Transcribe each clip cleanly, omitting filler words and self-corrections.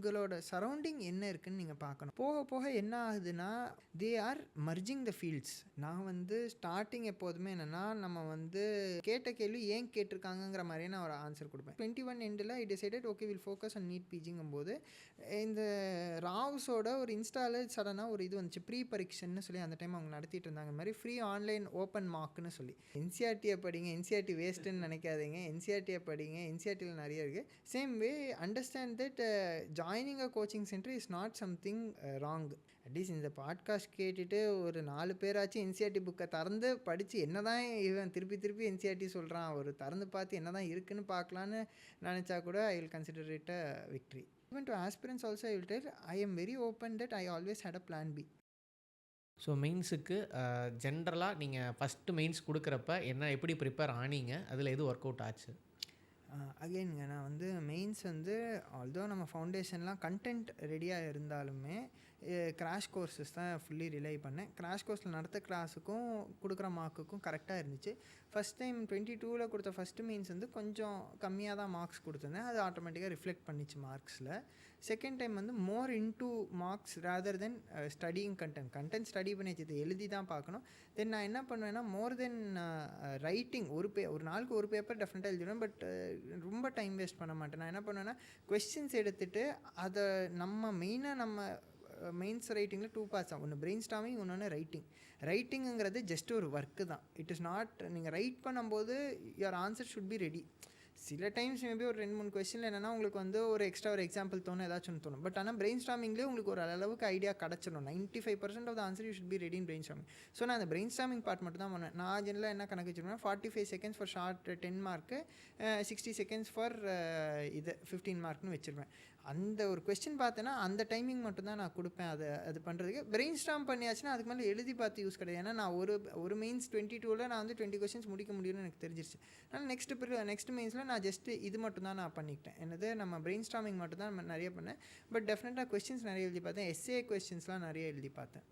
உங்களோட சரௌண்டிங் என்ன இருக்குன்னு நீங்கள் பார்க்கணும். போக போக என்ன ஆகுதுன்னா தே ஆர் மர்ஜிங் த ஃபீல்ட்ஸ். நான் வந்து ஸ்டார்டிங் எப்போதுமே என்னென்னா நம்ம வந்து கேட்ட கேள்வி ஏன் கேட்டிருக்காங்கங்கிற மாதிரியே நான் ஒரு ஆன்சர் கொடுப்பேன். 21 எண்டில் I decided okay will focus on NEET பிஜிங்கும் போது இந்த ராவ்ஸோட ஒரு இன்ஸ்டாவில் சடனாக ஒரு இது வந்துச்சு, ப்ரீ பரீக்ஷன்னு சொல்லி அந்த டைம் அவங்க நடத்திட்டு இருந்தாங்க. இந்த மாதிரி ஃப்ரீ ஆன்லைன் ஓப்பன் மார்க்னு சொல்லி என்சிஆர்டியை படிங்க, என்சிஆர்டி வேஸ்ட்டுன்னு நினைக்காதீங்க, என்சிஆர்டியை படிங்க, என்சிஆர்டியில் நிறைய இருக்குது. Same way understand that joining a coaching centre is not something wrong. At least இந்த பாட்காஸ்ட் கேட்டுட்டு ஒரு 4 பேராச்சும் என்சிஆர்டி புக்கை திறந்து படித்து என்ன தான் இவன் திருப்பி என்சிஆர்டி சொல்கிறான், ஒரு திறந்து பார்த்து என்ன தான் இருக்குன்னு பார்க்கலான்னு நினச்சா கூட I will consider it a victory. Even to aspirants also I will tell I am very open that I always had a plan B. So மெயின்ஸுக்கு ஜென்ரலாக நீங்கள் ஃபஸ்ட்டு மெயின்ஸ் கொடுக்குறப்ப எப்படி ப்ரிப்பேர் ஆனீங்க, அதில் எது ஒர்க் அவுட் ஆச்சு? அகெயினுங்க நான் வந்து மெயின்ஸ் வந்து ஆல்தோ நம்ம ஃபவுண்டேஷன்லாம் கண்டென்ட் ரெடியாக இருந்தாலுமே கிராஷ் கோர்ஸஸ் தான் ஃபுல்லி ரிலை பண்ணேன். கிராஷ் கோர்ஸில் நடத்த கிளாஸுக்கும் கொடுக்குற மார்க்குக்கும் கரெக்டாக இருந்துச்சு. ஃபஸ்ட் டைம் 22 கொடுத்த ஃபஸ்ட்டு மெயின்ஸ் வந்து கொஞ்சம் கம்மியாக தான் மார்க்ஸ் கொடுத்துருந்தேன். அது ஆட்டோமேட்டிக்காக ரிஃப்ளெக்ட் பண்ணிச்சு மார்க்ஸில். செகண்ட் டைம் வந்து மோர் இன்டூ மார்க்ஸ் ரேதர் தென் ஸ்டடியிங் கண்டென்ட் ஸ்டடி பண்ணி வச்சது எழுதி தான் பார்க்கணும். தென் நான் என்ன பண்ணுவேன்னா மோர் தென் ரைட்டிங் ஒரு நாளுக்கு ஒரு பேப்பர் டெஃபினட்டாக எழுதிடுவேன். பட் ரொம்ப டைம் வேஸ்ட் பண்ண மாட்டேன். நான் என்ன பண்ணுவேன்னா கொஸ்டின்ஸ் எடுத்துகிட்டு அதை நம்ம மெயினாக நம்ம மெயின்ஸ் ரைட்டிங்கில் 2 பார்ட்ஸ் தான். ஒன்று பிரெயின் ஸ்டார்மிங், இன்னொன்று ரைட்டிங்குங்கிறது ஜஸ்ட் ஒரு ஒர்க்கு தான். இட் இஸ் நாட் நீங்கள் ரைட் பண்ணும்போது your answer should be ready. சில டைம்ஸ் மேபி ஒரு 2-3 கொஸ்டினில் என்னென்னா உங்களுக்கு வந்து ஒரு எக்ஸ்ட்ரா ஒரு எக்ஸாம்பிள் தோணும், ஏதாச்சும் தோணும். பட் ஆனால் பிரெயின் ஸ்டார்மிங்லேயே உங்களுக்கு ஒரு அளவுக்கு ஐடியா கிடச்சிடும். 95% of the answer you should be ready in brainstorming. So நான் அந்த பிரெயின் ஸ்டார்மிங் பார்ட் மட்டும் தான் பண்ணேன். நான் ஜெனரலாக என்ன கணக்கு வச்சுருவேன், 45 seconds for short 10 mark, 60 seconds for 15 மார்க்னு வச்சுருவேன். அந்த ஒரு கொஸ்டின் பார்த்தேன்னா அந்த டைமிங் மட்டும்தான் நான் கொடுப்பேன். அது பண்ணுறதுக்கு பிரெயின் ஸ்டார்ம் பண்ணியாச்சுன்னா அதுக்கு மேலே எழுதி பார்த்து யூஸ் கிடையாது. ஏன்னா நான் ஒரு மெயின்ஸ் 22ல் நான் வந்து 20 கொஸ்டின்ஸ் முடிக்க முடியும்னு எனக்கு தெரிஞ்சிருச்சு. ஆனால் நெக்ஸ்ட் மெயின்ஸில் நான் ஜஸ்ட் இது மட்டும் தான் நான் பண்ணிக்கிட்டேன். என்னது நம்ம பிரெயின் ஸ்டார்மிங் மட்டும் தான் நிறைய பண்ணேன். பட் டெஃபினட்டாக கொஸ்டின்ஸ் நிறைய எழுதி பார்த்தேன். எஸ்ஏ கொஸ்டின்ஸ்லாம் நிறைய எழுதி பார்த்தேன்.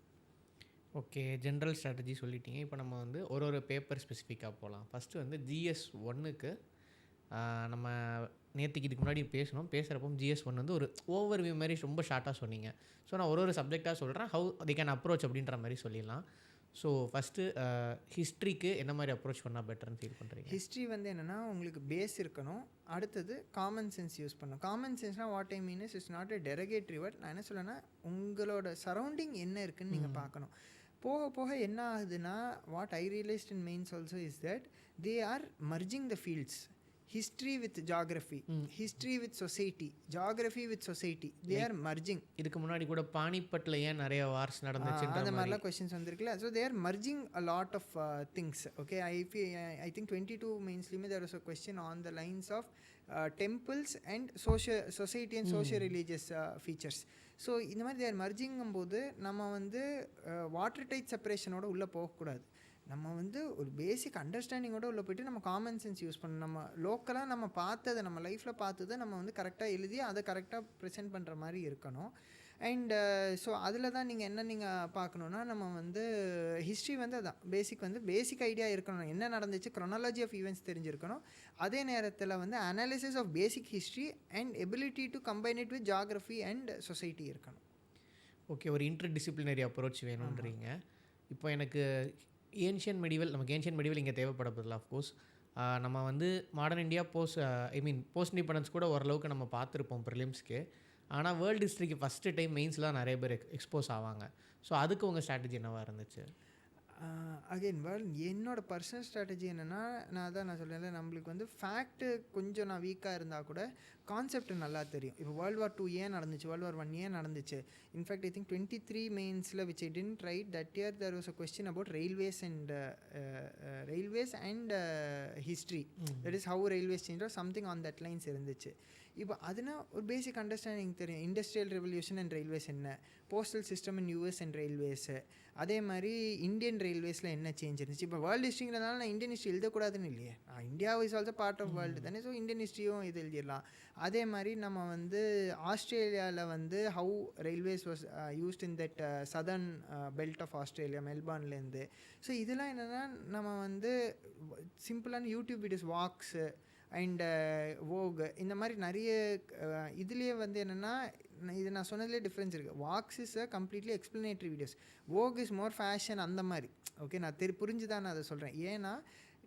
ஓகே, ஜென்ரல் ஸ்ட்ராட்டஜி சொல்லிட்டீங்க. இப்போ நம்ம வந்து ஒரு பேப்பர் ஸ்பெசிஃபிக்காக போகலாம். ஃபஸ்ட்டு வந்து GS 1க்கு நம்ம நேற்றுக்கு இதுக்கு முன்னாடி பேசுகிறப்போ GS 1 வந்து ஒரு ஓவர்வியூ மாதிரி ரொம்ப ஷார்ட்டாக சொன்னீங்க. ஸோ நான் ஒரு சப்ஜெக்டாக சொல்கிறேன், ஹவு தி கேன் அப்ரோச் அப்படின்ற மாதிரி சொல்லிடலாம். ஸோ ஃபஸ்ட்டு ஹிஸ்ட்ரிக்கு என்ன மாதிரி அப்ரோச் பண்ணால் பெட்டர்னு ஃபீல் பண்ணுறீங்க? ஹிஸ்ட்ரி வந்து என்னென்னா உங்களுக்கு பேஸ் இருக்கணும். அடுத்தது காமன் சென்ஸ் யூஸ் பண்ணணும். காமன் சென்ஸ்னால் what I mean is not a derogatory word. நான் என்ன சொல்லேன்னா உங்களோட சரௌண்டிங் என்ன இருக்குதுன்னு நீங்கள் பார்க்கணும். போக போக என்ன ஆகுதுன்னா what I realised in mains also is that they are merging the fields. history with geography, history with society, geography with society, they are merging. இதுக்கு முன்னாடி கூட பானிபட்ல ஏன் நிறைய வார்ஸ் நடந்துச்சுன்ற அந்த மாதிரிலாம் கொஸ்டின்ஸ் வந்திருக்குல்ல. So they are merging a lot of things. Okay, I think 22 mainstream there was a question on the lines of temples and society and socio-religious features. So இந்த மாதிரி they are merging போது நம்ம வந்து water tight செப்பரேஷனோட உள்ளே போகக்கூடாது. நம்ம வந்து ஒரு பேசிக் அண்டர்ஸ்டாண்டிங்கோடு உள்ள போய்ட்டு நம்ம காமன் சென்ஸ் யூஸ் பண்ணணும். நம்ம லோக்கலாக நம்ம பார்த்ததை நம்ம லைஃப்பில் பார்த்ததை நம்ம வந்து கரெக்டாக எழுதி அதை கரெக்டாக ப்ரெசென்ட் பண்ணுற மாதிரி இருக்கணும். அண்ட் ஸோ அதில் தான் நீங்கள் பார்க்கணுன்னா நம்ம வந்து ஹிஸ்ட்ரி வந்து அதான் பேசிக் ஐடியா இருக்கணும். என்ன நடந்துச்சு, க்ரோனாலஜி ஆஃப் ஈவெண்ட்ஸ் தெரிஞ்சிருக்கணும். அதே நேரத்தில் வந்து analysis of basic history and ability to combine it with geography and society இருக்கணும். ஓகே, ஒரு இன்டர் டிசிப்ளினரி அப்ரோச் வேணுன்றீங்க. இப்போ எனக்கு ஏன்ஷியன் மெடிவல் இங்கே தேவைப்படப்பதில்ல. அஃப்கோர்ஸ் நம்ம வந்து மாடர்ன் இந்தியா போஸ்ட் இண்டிபெண்டன்ஸ் கூட ஓரளவுக்கு நம்ம பார்த்துருப்போம் ப்ரிலிம்ஸ்க்கு. ஆனால் வேர்ல்டு ஹிஸ்ட்ரிக்கு ஃபஸ்ட்டு டைம் மெயின்ஸ்லாம் நிறைய பேர் எக்ஸ்போஸ் ஆவாங்க. ஸோ அதுக்கு உங்கள் ஸ்ட்ராட்டஜி என்னவாக இருந்துச்சு? அகெயின் என்னோடய பர்சனல் ஸ்ட்ராட்டஜி என்னென்னா நான் சொல்கிறேன்ல, நம்மளுக்கு வந்து ஃபேக்ட்டு கொஞ்சம் நான் வீக்காக இருந்தால் கூட கான்செப்ட் நல்லா தெரியும். இப்போ World War II ஏன் நடந்துச்சு, World War I ஏன் நடந்துச்சு. இன்ஃபேக்ட் ஐ திங்க் 23 மெயின்ஸில் which I didn't write that year there was a question about railways and history. That is how railways change or something on that lines இருந்துச்சு. இப்போ அதுனா ஒரு basic understanding தெரியும். Industrial revolution and railways என்ன, postal system in US and railways, அதே மாதிரி Indian ரயில்வேஸில் என்ன change இருந்துச்சு. இப்போ வேர்ல்டு ஹிஸ்ட்ரிங்கிறதுனால நான் இந்தியன் ஹிஸ்ட்ரி எழுதக்கூடாதுன்னு இல்லையே. India is also part of world தானே. ஸோ இந்தியன் ஹிஸ்ட்ரியும் இது எழுதிடலாம். அதே மாதிரி நம்ம வந்து ஆஸ்திரேலியாவில் வந்து how railways was used in that southern belt of Australia, மெல்பர்ன்லேருந்து. ஸோ இதெல்லாம் என்னென்னா நம்ம வந்து சிம்பிளான YouTube videos, Vox, and Vogue இந்த மாதிரி நிறைய இதுலேயே வந்து என்னென்னா இது நான் சொன்னதுலேயே டிஃப்ரென்ஸ் இருக்குது. Vox is a completely explanatory videos, Vogue is more fashion அந்த மாதிரி. ஓகே, நான் புரிஞ்சு தான் நான் அதை சொல்கிறேன். ஏன்னா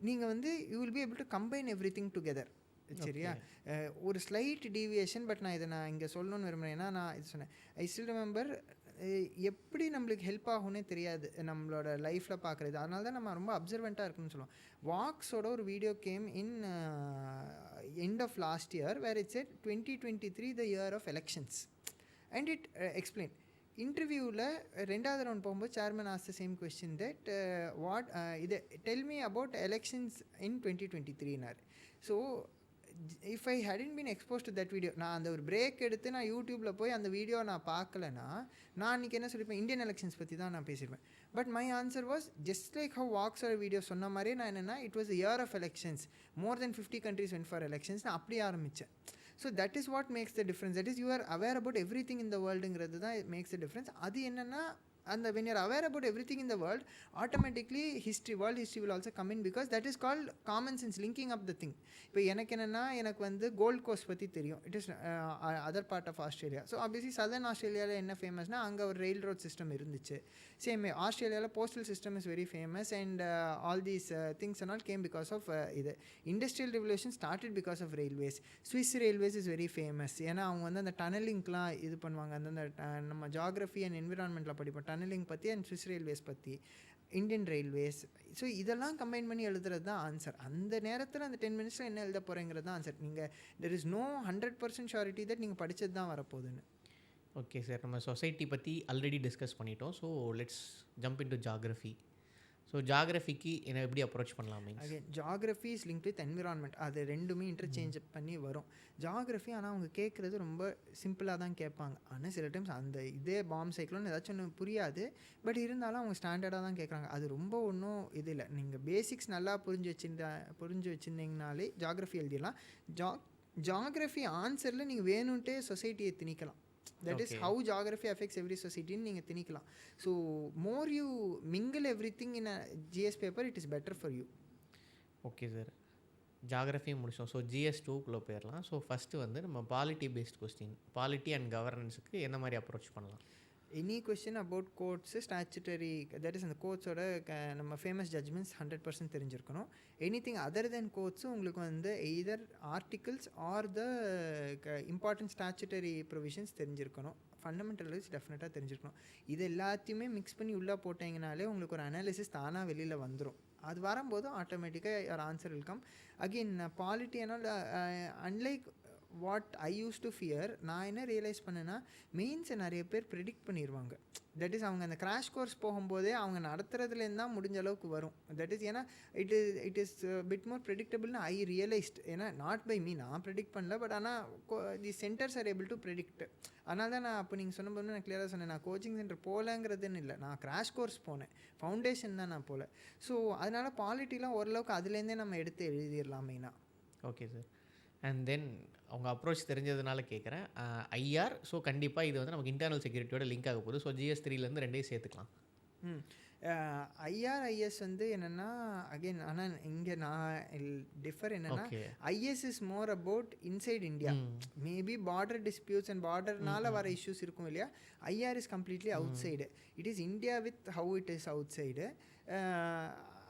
நீங்கள் வந்து you will be able to combine every thing together. சரியா? ஒரு ஸ்லைட் டீவியேஷன், பட் நான் இங்கே சொல்லணும்னு விரும்புகிறேன். ஏன்னா நான் இது சொன்னேன், ஐ ஸ்டில் ரிமெம்பர் எப்படி நம்மளுக்கு ஹெல்ப் ஆகும்னே தெரியாது நம்மளோட லைஃப்பில் பார்க்குறது. அதனால தான் நம்ம ரொம்ப அப்சர்வெண்ட்டாக இருக்குன்னு சொல்லுவோம். வாக்ஸோட ஒரு video came in end of last year where it's at 2023 the year of elections and it explain. இன்டர்வியூவில் 2வது ரவுண்ட் போகும்போது chairman ask the same question that what இது tell me about elections in 2023னார். So if I hadn't been expose to that video, நான் அந்த ஒரு break எடுத்து நான் யூடியூப்பில் போய் அந்த வீடியோ நான் பார்க்கலன்னா நான் இன்றைக்கி என்ன சொல்லியிருப்பேன், இந்தியன் எலெக்ஷன்ஸ் பற்றி தான் நான் பேசியிருப்பேன். But my answer was just like how வாக்ஸோட வீடியோ சொன்ன மாதிரியே நான் என்னென்னா it was year of elections, more then 50 countries went for elections, நான் அப்படியே ஆரம்பித்தேன். So that is what makes the difference. That is you are aware about every thing in the வேர்ல்டுங்கிறது தான் மேக்ஸ் த டிஃப்ரென்ஸ். அது என்னென்னா அந்த when you're aware about everything in the world, automatically world history will also come in, because that is called common sense, linking up the thing. இப்போ எனக்கு என்னென்னா எனக்கு வந்து கோல்ட் கோஸ்ட் பற்றி தெரியும். It is other part of Australia. So obviously southern ஆஸ்திரேலியாவில் என்ன ஃபேமஸ்னால் அங்கே ஒரு ரயில் ரோட் சிஸ்டம் இருந்துச்சு. சேம் ஆஸ்திரேலியாவில் postal system is very famous and all these things and all came because of இது. Industrial revolution started because of railways. Swiss railways is very famous. ஏன்னா அவங்க வந்து அந்த டனலிங்க்லாம் இது பண்ணுவாங்க. அந்த நம்ம ஜாகிரஃபி அண்ட் என்விரான்மெண்ட்டில் படிப்போம் டனலிங் பற்றி அண்ட் ஸ்விஸ் ரயில்வேஸ் பற்றி, இந்தியன் ரயில்வேஸ். ஸோ இதெல்லாம் கம்பைன் பண்ணி எழுதுறது தான் ஆன்சர். அந்த நேரத்தில் அந்த 10 minutesல என்ன எழுத போகிறேங்கிறது தான் ஆன்சர். நீங்கள் there is no 100% surety that நீங்கள் படித்தது தான் வரப்போகுதுன்னு. ஓகே சார், நம்ம சொசைட்டி பற்றி ஆல்ரெடி டிஸ்கஸ் பண்ணிட்டோம். So let's jump into geography. So ஜாகிரஃபிக்கு என்ன எப்படி அப்ரோச் பண்ணலாம்? Again geography is link with environment. அது ரெண்டுமே இன்டர்சேஞ்ச் பண்ணி வரும். ஜாகிரஃபி ஆனால் அவங்க கேட்குறது ரொம்ப சிம்பிளாக தான் கேட்பாங்க. ஆனால் சில டைம்ஸ் அந்த இதே பாம் சைக்கிள்னு ஏதாச்சும் ஒன்று புரியாது. பட் இருந்தாலும் அவங்க ஸ்டாண்டர்டாக தான் கேட்குறாங்க. அது ரொம்ப ஒன்றும் இது இல்லை. நீங்கள் பேசிக்ஸ் நல்லா புரிஞ்சு வச்சுருந்தீங்கனாலே ஜாகிரஃபி எழுதிடலாம். ஜாகிரஃபி ஆன்சரில் நீங்கள் வேணும்ன்ட்டே சொசைட்டியை திணிக்கலாம். That is how geography affects every society ன்னு நீங்கள் திணிக்கலாம். So more you mingle every thing in a GS paper, it is better for you. Okay sir, ஜாகிரஃபியும் முடிச்சோம். ஸோ ஜிஎஸ் 2க்குள்ளே போயிடலாம். ஸோ ஃபஸ்ட்டு வந்து நம்ம polity based question, polity and கவர்னன்ஸுக்கு என்ன மாதிரி அப்ரோச் பண்ணலாம்? Any question about courts statutory, that is அந்த கோர்ட்ஸோட நம்ம ஃபேமஸ் ஜட்ஜ்மெண்ட்ஸ் 100% தெரிஞ்சிருக்கணும். எனி திங் அதர் தென் கோர்ட்ஸும் உங்களுக்கு வந்து either articles or the important statutory provisions தெரிஞ்சிருக்கணும். ஃபண்டமெண்டல் ரைட்ஸ் டெஃபினட்டாக தெரிஞ்சிருக்கணும். இது எல்லாத்தையுமே மிக்ஸ் பண்ணி உள்ளே போட்டிங்கனாலே உங்களுக்கு ஒரு அனாலிசிஸ் தானாக வெளியில் வந்துடும். அது வரும்போது ஆட்டோமேட்டிக்காக ஒரு answer will come. Again polity ஆனால் unlike what I use to fear, நான் என்ன ரியலைஸ் பண்ணேன்னா மெயின்ஸை நிறைய பேர் ப்ரிடிக்ட் பண்ணிடுவாங்க. தட் இஸ் அவங்க அந்த கிராஷ் கோர்ஸ் போகும்போதே அவங்க நடத்துறதுலேருந்து தான் முடிஞ்ச அளவுக்கு வரும். தட் இஸ் ஏன்னா இட் இஸ் பிட் மோர் ப்ரெடிக்டபிள்னு ஐ ரியலைஸ்ட். ஏன்னா நாட் பை மீ, நான் ப்ரெடிக்ட் பண்ணல, பட் ஆனால் the centres are able to predict. அதனால தான் நான் அப்போ நீங்கள் சொன்னபோது நான் கிளியராக சொன்னேன், நான் கோச்சிங் சென்டர் போகலங்கிறதுன்னு இல்லை, நான் கிராஷ் கோர்ஸ் போனேன், ஃபவுண்டேஷன் தான் நான் போகல. ஸோ அதனால் பாலிட்டிலாம் ஓரளவுக்கு அதுலேருந்தே நம்ம எடுத்து எழுதிடலாம் மெயினாக. Okay sir. அண்ட் தென் அவங்க அப்ரோச் தெரிஞ்சதுனால கேட்குறேன், ஐஆர். ஸோ கண்டிப்பாக இது வந்து நமக்கு இன்டர்னல் செக்யூரிட்டியோட லிங்க் ஆக போகுது. ஸோ ஜிஎஸ் 3லேருந்து ரெண்டையும் சேர்த்துக்கலாம். ஐஆர்ஐஎஸ் வந்து என்னென்னா அகெயின், ஆனால் இங்கே நான் டிஃபர் என்னென்னா IS is more about inside India. Maybe border disputes and பார்டர்னால வர இஷ்யூஸ் இருக்கும் இல்லையா. IR is completely outside. It is India with how it is outside.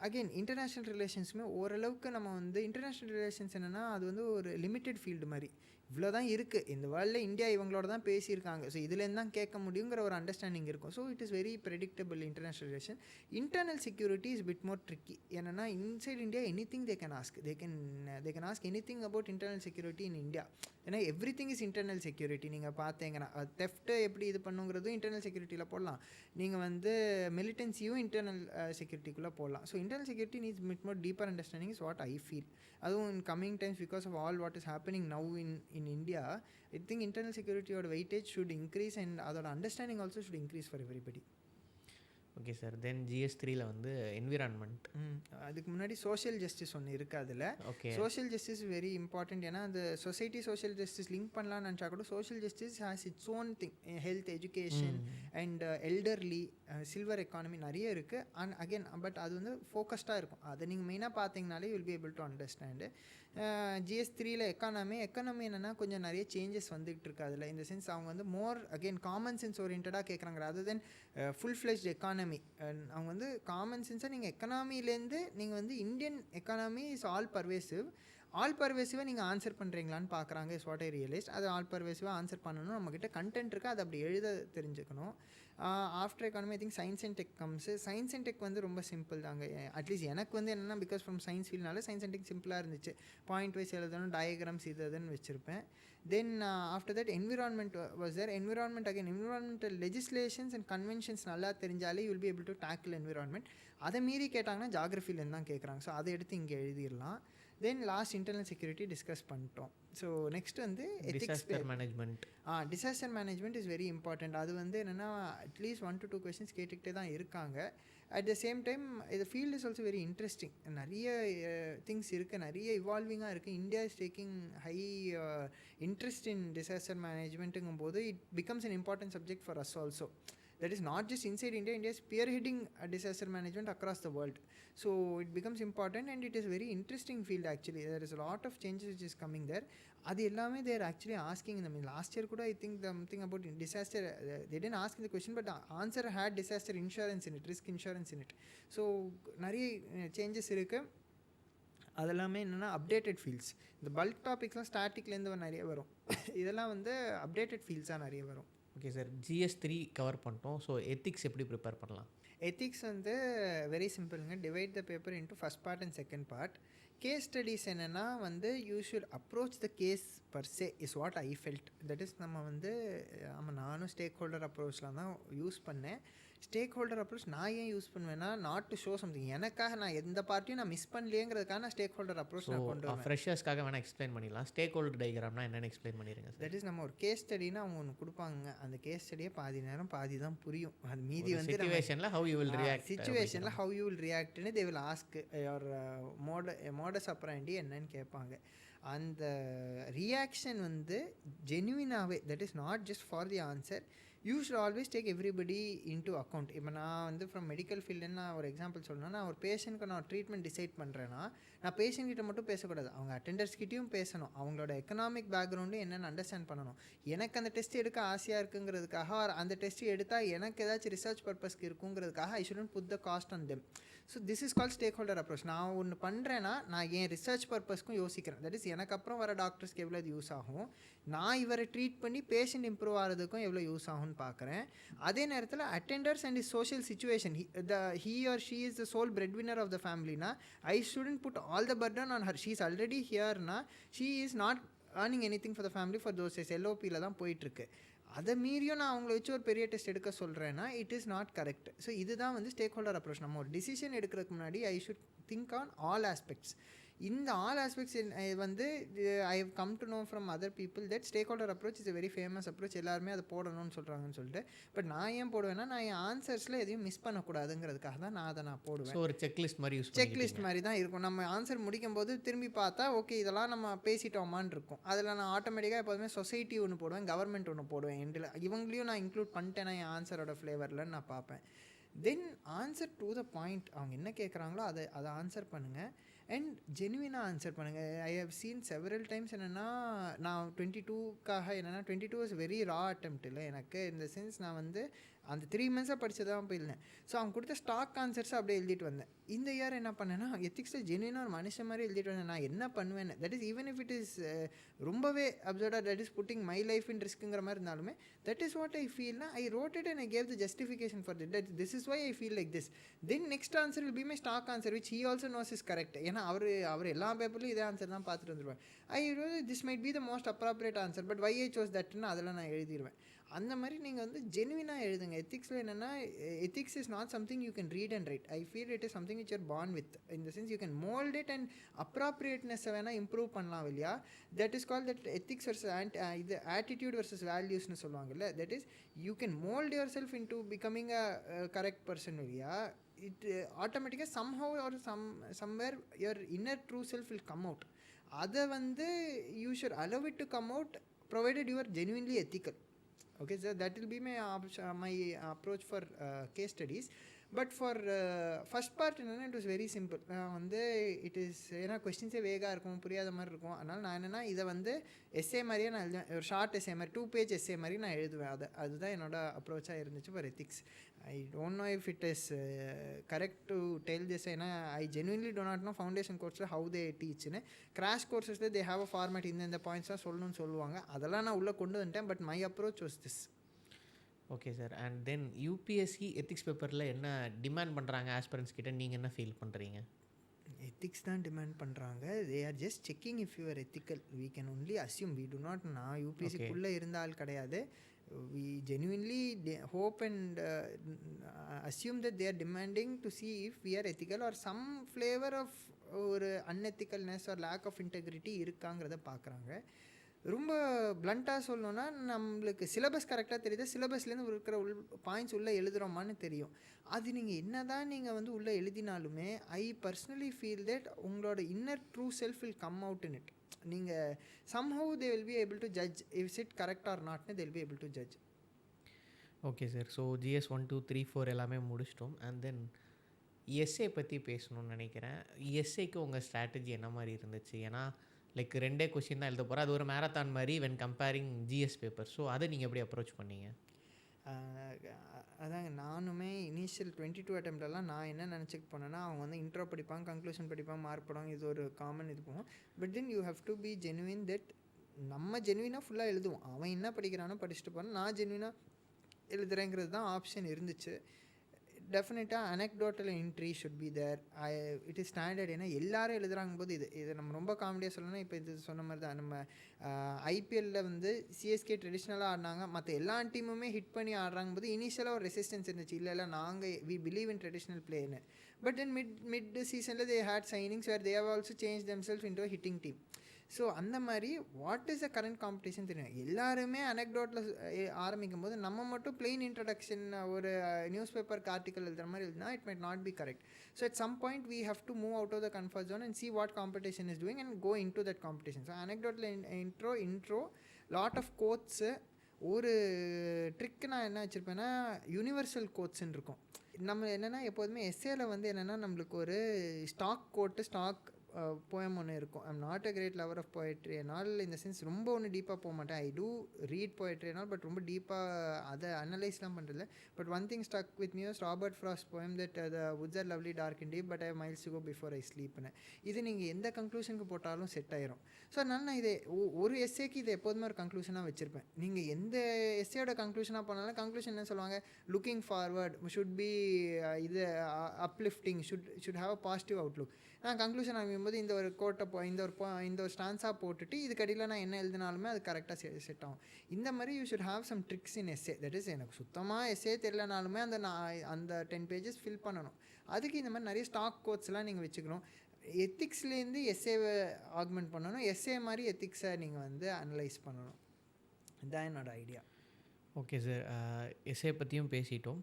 Again international ரிலேஷன்ஸுமே ஓரளவுக்கு நம்ம வந்து இன்டர்நேஷ்னல் ரிலேஷன்ஸ் என்னென்னா அது வந்து ஒரு லிமிட்டெட் ஃபீல்டு மாதிரி. இவ்வளோ தான் இருக்குது இந்த வேர்ல்டில், இந்தியா இவங்களோட தான் பேசியிருக்காங்க, ஸோ இதுலேருந்து தான் கேட்க முடியுங்கிற ஒரு அண்டர்ஸ்டாண்டிங் இருக்கும். So it is very predictable international relation. Internal security is bit more tricky. என்னென்னா inside India any thing they can ask, they can ask any thing about internal security in India. ஏன்னா every thing is internal security. நீங்கள் பார்த்தீங்கன்னா theft எப்படி இது பண்ணுங்கிறதும் internal செக்யூரிட்டியில் போடலாம். நீங்கள் வந்து மிலிட்டன்சியும் internal செக்யூரிட்டிக்குள்ளே போடலாம். So internal security needs bit more deeper understanding is what I feel. அதுவும் in coming times because of all what is happening now in India, I think internal செக்யூரிட்டியோட வெயிட்டேஜ் ஷுட் இன்க்ரீஸ் அண்ட் அதோட understanding also should increase for everybody. Okay sir. Then GS 3ல வந்து environment. அதுக்கு முன்னாடி social justice ஒன்று இருக்குது. அதில் okay, social justice very important. ஏன்னா அந்த சொசைட்டி சோஷியல் ஜஸ்டிஸ் லிங்க் பண்ணலான்னு நினச்சா கூட social justice has its own thing. Health, education and elderly, silver economy நிறைய இருக்குது. அண்ட் அகெயின் பட் அது வந்து ஃபோக்கஸ்டாக இருக்கும். அதை நீங்கள் மெயினாக பார்த்தீங்கனாலே will be able to understand. GS3ல எக்கானமி என்னென்னா கொஞ்சம் நிறைய சேஞ்சஸ் வந்துகிட்டு இருக்கு அதில். இந்த சென்ஸ் அவங்க வந்து மோர் அகெயின் காமன் சென்ஸ் ஓரியன்டாக கேட்குறாங்க other than full fledged economy. அவங்க வந்து காமன் சென்ஸாக நீங்கள் எக்கனாமிலேருந்து நீங்கள் வந்து இந்தியன் எக்கானமி இஸ் ஆல் பர்வேசிவாக நீங்கள் ஆன்சர் பண்ணுறீங்களான்னு பார்க்குறாங்க. Is what I realised. அது ஆல் பர்வேசிவாக ஆன்சர் பண்ணணும். நம்மக்கிட்ட கண்டென்ட் இருக்குது, அது அப்படி எழுத தெரிஞ்சுக்கணும். After economy I think science and tech comes. Science and tech வந்து ரொம்ப சிம்பிள் தாங்க. அட்லீஸ்ட் எனக்கு வந்து என்னென்னா பிகாஸ் ஃப்ரம் சயின்ஸ் ஃபீல்ட்னால சயின்ஸ் அண்ட் டெக் சிம்பிளாக இருந்துச்சு. பாயிண்ட் வைஸ் எழுதணும், டயக்ராம்ஸ் இதுன்னு வச்சுருப்பேன். Then after that environment was there. Environmental legislations and conventions நல்லா தெரிஞ்சாலே you will be able to tackle environment. அதை மீறி கேட்டாங்கன்னா ஜாகிரஃபிலேருந்து தான் கேட்குறாங்க. ஸோ அதை எடுத்து இங்கே எழுதிடலாம். Then last internal security discuss பண்ணிட்டோம். ஸோ நெக்ஸ்ட் வந்து disaster management. Disaster management is very important. அது வந்து என்னென்னா அட்லீஸ்ட் 1 to 2 கொஸ்டின்ஸ் கேட்டுக்கிட்டே தான் இருக்காங்க. அட் த சேம் டைம் இது field is also very interesting. நிறைய திங்ஸ் இருக்குது, நிறைய இவால்விங்காக இருக்குது. India is taking high interest in disaster மேனேஜ்மெண்ட்டுங்கும் போது it becomes an important subject for us also. That is not just inside India. India is spearheading disaster management across the world. So it becomes important and it is very interesting field actually. There is a lot of changes which is coming there. அது எல்லாமே they are actually asking in the last year கூட I think something about disaster. They didn't ask the question but the answer had disaster insurance in it, risk insurance in it. So நிறைய changes இருக்குது. அதெல்லாமே என்னென்னா updated fields. இந்த bulk டாபிக்ஸ்லாம் ஸ்டாட்டிக்லேருந்து நிறைய வரும். இதெல்லாம் வந்து அப்டேட்டட் ஃபீல்ட்ஸாக நிறைய வரும். ஓகே சார், GS3 கவர் பண்ணிட்டோம். ஸோ எத்திக்ஸ் எப்படி ப்ரிப்பேர் பண்ணலாம்? எத்திக்ஸ் வந்து வெரி சிம்பிளுங்க. Divide the paper into first part and second part. Case studies என்னென்னா வந்து you should approach the case per se is what I felt. That is நம்ம வந்து நானும் ஸ்டேக் ஹோல்டர் அப்ரோச்லாம் தான் யூஸ் பண்ணேன். ஸ்டேக் ஹோல்டர் அப்ரோச் நான் ஏன் யூஸ் பண்ணுவேன்னா நாட் டு ஷோ சம்திங். எனக்காக நான் எந்த பார்ட்டியும் நான் மிஸ் பண்ணலையேங்கிறதுக்காக நான் ஸ்டேக் ஹோல்டர் அப்ரோச் நான் கொண்டு வரேன். ஃப்ரெஷர்ஸ்க்காக வேணால் எக்ஸ்பிளைன் பண்ணிடலாம். ஸ்டேக் ஹோல்டர் டயக்ராம்னா என்னென்னு எக்ஸ்பிளைன் பண்ணிடுங்க. தட் இஸ் நம்ம ஒரு கேஸ் ஸ்டடினா அவங்க ஒன்று கொடுப்பாங்க. அந்த கேஸ் ஸ்டடியை பாதி நேரம் பாதி தான் புரியும். அது மீதி வந்து சிச்சுவேஷனில் ஹவ் யூ வில் ரியாக்ட்னு they will ask your modus operandi என்னன்னு கேட்பாங்க. அந்த ரியாக்ஷன் வந்து ஜென்யூனாகவே that is not just for the answer. You should always take everybody into account. இப்போ நான் வந்து ஃப்ரம் மெடிக்கல் ஃபீல்டுன்னு நான் ஒரு எக்ஸாம்பிள் சொல்லணும்னா, நான் ஒரு பேஷண்ட்க்கு நான் ட்ரீட்மெண்ட் டிசைட் பண்ணுறேன்னா நான் பேஷண்ட் கிட்ட மட்டும் பேசக்கூடாது, அவங்க அட்டெண்டர்ஸ்கிட்டையும் பேசணும். அவங்களோட எக்கனாமிக் பேக்ரவுண்டு என்னென்னு அண்டர்ஸ்டாண்ட் பண்ணணும். எனக்கு அந்த டெஸ்ட் எடுக்க ஆசையாக இருக்குங்கிறதுக்காக அந்த டெஸ்ட் எடுத்தால் எனக்கு ஏதாச்சும் ரிசர்ச் பர்பஸ்க்கு இருக்குங்கிறதுக்காக I shouldn't put the cost on them. So this is call stakeholder approach. நான் ஒன்று பண்ணுறேன்னா நான் என் ரிசர்ச் பர்பஸ்க்கும் யோசிக்கிறேன். தட் இஸ் எனக்கு அப்புறம் வர டாக்டர்ஸ்க்கு எவ்வளோ இது யூஸ் ஆகும், நான் இவரை ட்ரீட் பண்ணி பேஷண்ட் இம்ப்ரூவ் ஆகிறதுக்கும் எவ்வளோ யூஸ் ஆகும்னு பார்க்குறேன். அதே நேரத்தில் attenders and is social situation, he or she is the sole breadwinner of the family na, I shouldn't put all the burden on her. She is already here na, she is not earning anything for the family for those days. LOPல தான் போயிட்டுருக்கு. அதை மீறியும் நான் அவங்கள வச்சு ஒரு பெரிய test எடுக்க சொல்கிறேன்னா it is not correct. So இதுதான் வந்து ஸ்டேக் ஹோல்டர் அப்ரோச். நம்ம ஒரு டிசிஷன் எடுக்கிறதுக்கு முன்னாடி I should think on all aspects. இந்த ஆல் ஆஸ்பெக்ட்ஸ் வந்து I have come to know from other people that stakeholder approach is very famous approach. எல்லாருமே அதை போடணும்னு சொல்கிறாங்கன்னு சொல்லிட்டு. பட் நான் ஏன் போடுவேன்னா நான் என் ஆன்சர்ஸில் எதையும் மிஸ் பண்ணக்கூடாதுங்கிறதுக்காக தான் நான் போடுவேன். ஸோ ஒரு செக்லிஸ்ட் மாதிரி தான் இருக்கும். நம்ம ஆன்சர் முடிக்கும் போது திரும்பி பார்த்தா ஓகே இதெல்லாம் நம்ம பேசிட்டோமான்னு இருக்கும். அதில் நான் ஆட்டோமேட்டிக்காக எப்போதுமே சொசைட்டி ஒன்று போடுவேன், கவர்மெண்ட் ஒன்று போடுவேன். எண்டில் இவங்களையும் நான் இன்க்ளூட் பண்ணிட்டேன்னா என் ஆன்சரோட ஃப்ளேவரில் நான் பார்ப்பேன். தென் ஆன்சர் டு த பாயிண்ட். அவங்க என்ன கேட்குறாங்களோ அதை ஆன்சர் பண்ணுங்கள் அண்ட் ஜெனுவினாக ஆன்சர் பண்ணுங்கள். I have seen several times என்னென்னா நான் 22க்காக என்னென்னா 22 வாஸ் வெரி ரா அட்டெம்ப்ட் இல்லை எனக்கு. இந்த சென்ஸ் நான் வந்து அந்த 3 மந்த்ஸாக படித்ததான் போயிருந்தேன். ஸோ அவங்க கொடுத்த ஸ்டாக் ஆன்சர்ஸை அப்படியே எழுதிட்டு வந்தேன். இந்த இயர் என்ன பண்ணேன்னா எத்திக்ஸில் ஜென்யூனாக ஒரு மனுஷன் மாதிரி எழுதிட்டு வந்தேன். நான் என்ன பண்ணுவேன், that is even if it is ரொம்பவே அப்சர்டாக that is putting my life in ரிஸ்க்குங்கிற மாதிரி இருந்தாலுமே தட் இஸ் வாட் ஐ ஃபீல்னா I wrote it and I gave the justification for that this is why I feel like this. Then next answer will be my stock answer which he also knows is correct. ஏன்னா அவர் எல்லா பேப்பர்லையும் இதே ஆன்சர் தான் பார்த்துட்டு வந்துடுவேன். This might be the most appropriate answer but why I chose தட்னு அதெல்லாம் நான் எழுதிடுவேன். அந்த மாதிரி நீங்கள் வந்து ஜெனுவினாக எழுதுங்க. எத்திக்ஸில் என்னென்னா ethics is not something you can read and write. I feel it is something which are born with. இந்த sense you can mould it and அப்ராப்ரியேட்னஸை வேணால் இம்ப்ரூவ் பண்ணலாம் இல்லையா. That is call that ethics versus இது attitude versus வேல்யூஸ்னு சொல்லுவாங்கல்ல. That is you can mould yourself into becoming a correct person இல்லையா. It ஆட்டோமேட்டிக்காக somehow or somewhere your inner true self will come out. அதை வந்து you should allow it to come out provided you are genuinely ethical. Okay, so that will be my approach for case studies. But for first part என்னென்னா it was very simple. நான் வந்து it is ஏன்னா கொஸ்டின்ஸே வேகாக இருக்கும், புரியாத மாதிரி இருக்கும். அதனால் நான் என்னென்னா இதை வந்து எஸ்ஏ மாதிரியே நான் எழுதுவேன். ஒரு ஷார்ட் எஸ்ஏ மாதிரி 2 பேஜ் எஸ்ஏ மாதிரி நான் எழுதுவேன். அதுதான் என்னோட அப்ரோச்சாக இருந்துச்சு for ethics. I don't know if it is correct to tell this. ஏன்னா I genuinely do not know foundation கோர்ஸில் ஹவு தே டீச்னு. கிராஷ் கோர்ஸஸில் தே ஹேவ் அ ஃபார்மேட், இந்த பாயிண்ட்ஸ்லாம் சொல்லணும்னு சொல்லுவாங்க. அதெல்லாம் நான் உள்ளே கொண்டு வந்துட்டேன். But my approach was this. Okay sir. And then UPSC ethics பேப்பரில் என்ன டிமாண்ட் பண்ணுறாங்க ஆஸ்பிரன்ஸ் கிட்ட, நீங்கள் என்ன ஃபீல் பண்ணுறீங்க? எத்திக்ஸ் தான் டிமாண்ட் பண்ணுறாங்க. They are just checking if you are ethical. We can only assume. We do not. நான் யூபிஎஸ்சிக்குள்ளே இருந்த ஆள் கிடையாது. We genuinely hope and assume that they are demanding to see if we are ethical or some flavor of ஒரு unethicalness or lack of integrity இருக்காங்கிறத பார்க்குறாங்க. ரொம்ப பிளண்ட்டாக சொல்லணுன்னா நம்மளுக்கு சிலபஸ் கரெக்டாக தெரியுது, சிலபஸ்லேருந்து இருக்கிற பாயிண்ட்ஸ் உள்ளே எழுதுகிறோமான்னு தெரியும். அது நீங்கள் என்ன தான் நீங்கள் வந்து உள்ளே எழுதினாலுமே ஐ பர்சனலி ஃபீல் தட் உங்களோட inner true self will come out in it. நீங்கள் somehow they will be able to judge if it correct or not. They will be able to judge. Okay sir. So GS 1 2 3 4 எல்லாமே முடிச்சிட்டோம். And then S A பற்றி பேசணும்னு நினைக்கிறேன். எஸ்ஏக்கு உங்கள் strategy என்ன மாதிரி இருந்துச்சு? ஏன்னா லைக் 2 கொஸ்டின் தான் எழுத போகிறேன். அது ஒரு மேரத்தான் மாதிரி when comparing GS paper. So அதை நீங்கள் எப்படி அப்ரோச் பண்ணீங்க? அதாங்க நானுமே இனிஷியல் 22 அட்டெம்ப்டெல்லாம் நான் என்ன நினச்சிட்டு போனேன்னா அவங்க வந்து இன்ட்ரோ படிப்பாங்க, கன்க்ளூஷன் படிப்பாங்க, மார்க் போடுவாங்க. இது ஒரு காமன் இது போகும். But then you have to be genuine that நம்ம ஜெனுவினாக ஃபுல்லாக எழுதுவோம். அவன் என்ன படிக்கிறானோ படிச்சுட்டு போகிறான், நான் ஜெனுவினாக எழுதுறேங்கிறது தான் ஆப்ஷன் இருந்துச்சு. டெஃபினட்டாக anecdotal entry should be there. It is standard. ஏன்னா எல்லாரும் எழுதுறாங்க போது இது நம்ம ரொம்ப காமெடியாக சொல்லணும்னா இப்போ இது சொன்ன மாதிரி தான். நம்ம ஐபிஎல்லில் வந்து சிஎஸ்கே ட்ரெடிஷ்னலாக ஆடினாங்க, மற்ற எல்லா டீமுமே ஹிட் பண்ணி ஆடுறாங்க போது இனிஷியலாக ஒரு ரெசிஸ்டன்ஸ் இருந்துச்சு. இல்லை நாங்கள் வி பிலீவ் இன் ட்ரெடிஷ்னல் பிளேன்னு. பட் தென் மிட் சீசனில் they had signings where they have also change themselves into a hitting team. So அந்த மாதிரி what is a current competition தெரியும். எல்லாருமே அனெக்டோட்டில் ஆரம்பிக்கும் போது நம்ம மட்டும் பிளெயின் இன்ட்ரடக்ஷன் ஒரு நியூஸ் பேப்பருக்கு ஆர்டிக்கல் எழுதுகிற மாதிரி எழுதுனா it might not be correct. So at some point we have to move out of the comfort zone and see what competition is doing and go into that competition. So anecdotal intro lot of quotes. ஒரு trick நான் என்ன வச்சுருப்பேன்னா universal கோட்ஸ்ன்னு இருக்கும். நம்ம என்னென்னா எப்போதுமே எஸ்ஏல வந்து என்னென்னா நம்மளுக்கு ஒரு ஸ்டாக் கோட்டு ஸ்டாக் போயம் ஒன்று இருக்கும். I'm not a great lover of poetry என்னால். இந்த சென்ஸ் ரொம்ப ஒன்று டீப்பாக போக மாட்டேன். ஐ டூ ரீட் போயட்ரி என்னால், பட் ரொம்ப டீப்பாக அதை அனலைஸ்லாம் பண்ணுறதில்ல. But one thing stuck with news Robert Frost poem that the woods are lovely dark and deep but I miles to go before I ஸ்லீப்னு. இது நீங்கள் எந்த கன்க்ளூஷனுக்கு போட்டாலும் செட் ஆயிரும். ஸோ அதனால் நான் இதை ஒரு எஸ்ஏக்கு இதை எப்போதுமே ஒரு கன்க்ளூஷனாக வச்சுருப்பேன். நீங்கள் எந்த எஸ்ஏயோட கன்க்ளூஷனாக போனாலும் கன்க்ளூஷன் என்ன சொல்லுவாங்க, லுக்கிங் ஃபார்வர்ட் ஷுட் பி இது uplifting should have a positive Outlook. நான் கன்க்ளூஷன் ஆகும்போது இந்த ஒரு கோட்டை இந்த ஒரு ஸ்டான்ஸாக போட்டுட்டு இதுக்கடியில் நான் என்ன எழுதினாலுமே அது கரெக்டாக செட் ஆகும். இந்த மாதிரி you should have some tricks in SA. That is எனக்கு சுத்தமாக எஸ்ஏ தெரியலனாலுமே அந்த 10 பேஜஸ் ஃபில் பண்ணணும். அதுக்கு இந்த மாதிரி நிறைய ஸ்டாக் கோட்ஸ்லாம் நீங்கள் வச்சுக்கணும். எத்திக்ஸ்லேருந்து எஸ்ஏவை ஆக்மெண்ட் பண்ணணும், எஸ்ஏ மாதிரி எத்திக்ஸை நீங்கள் வந்து அனலைஸ் பண்ணணும். இதுதான் என்னோட ஐடியா. Okay sir. எஸ்ஏ பற்றியும் பேசிட்டோம்.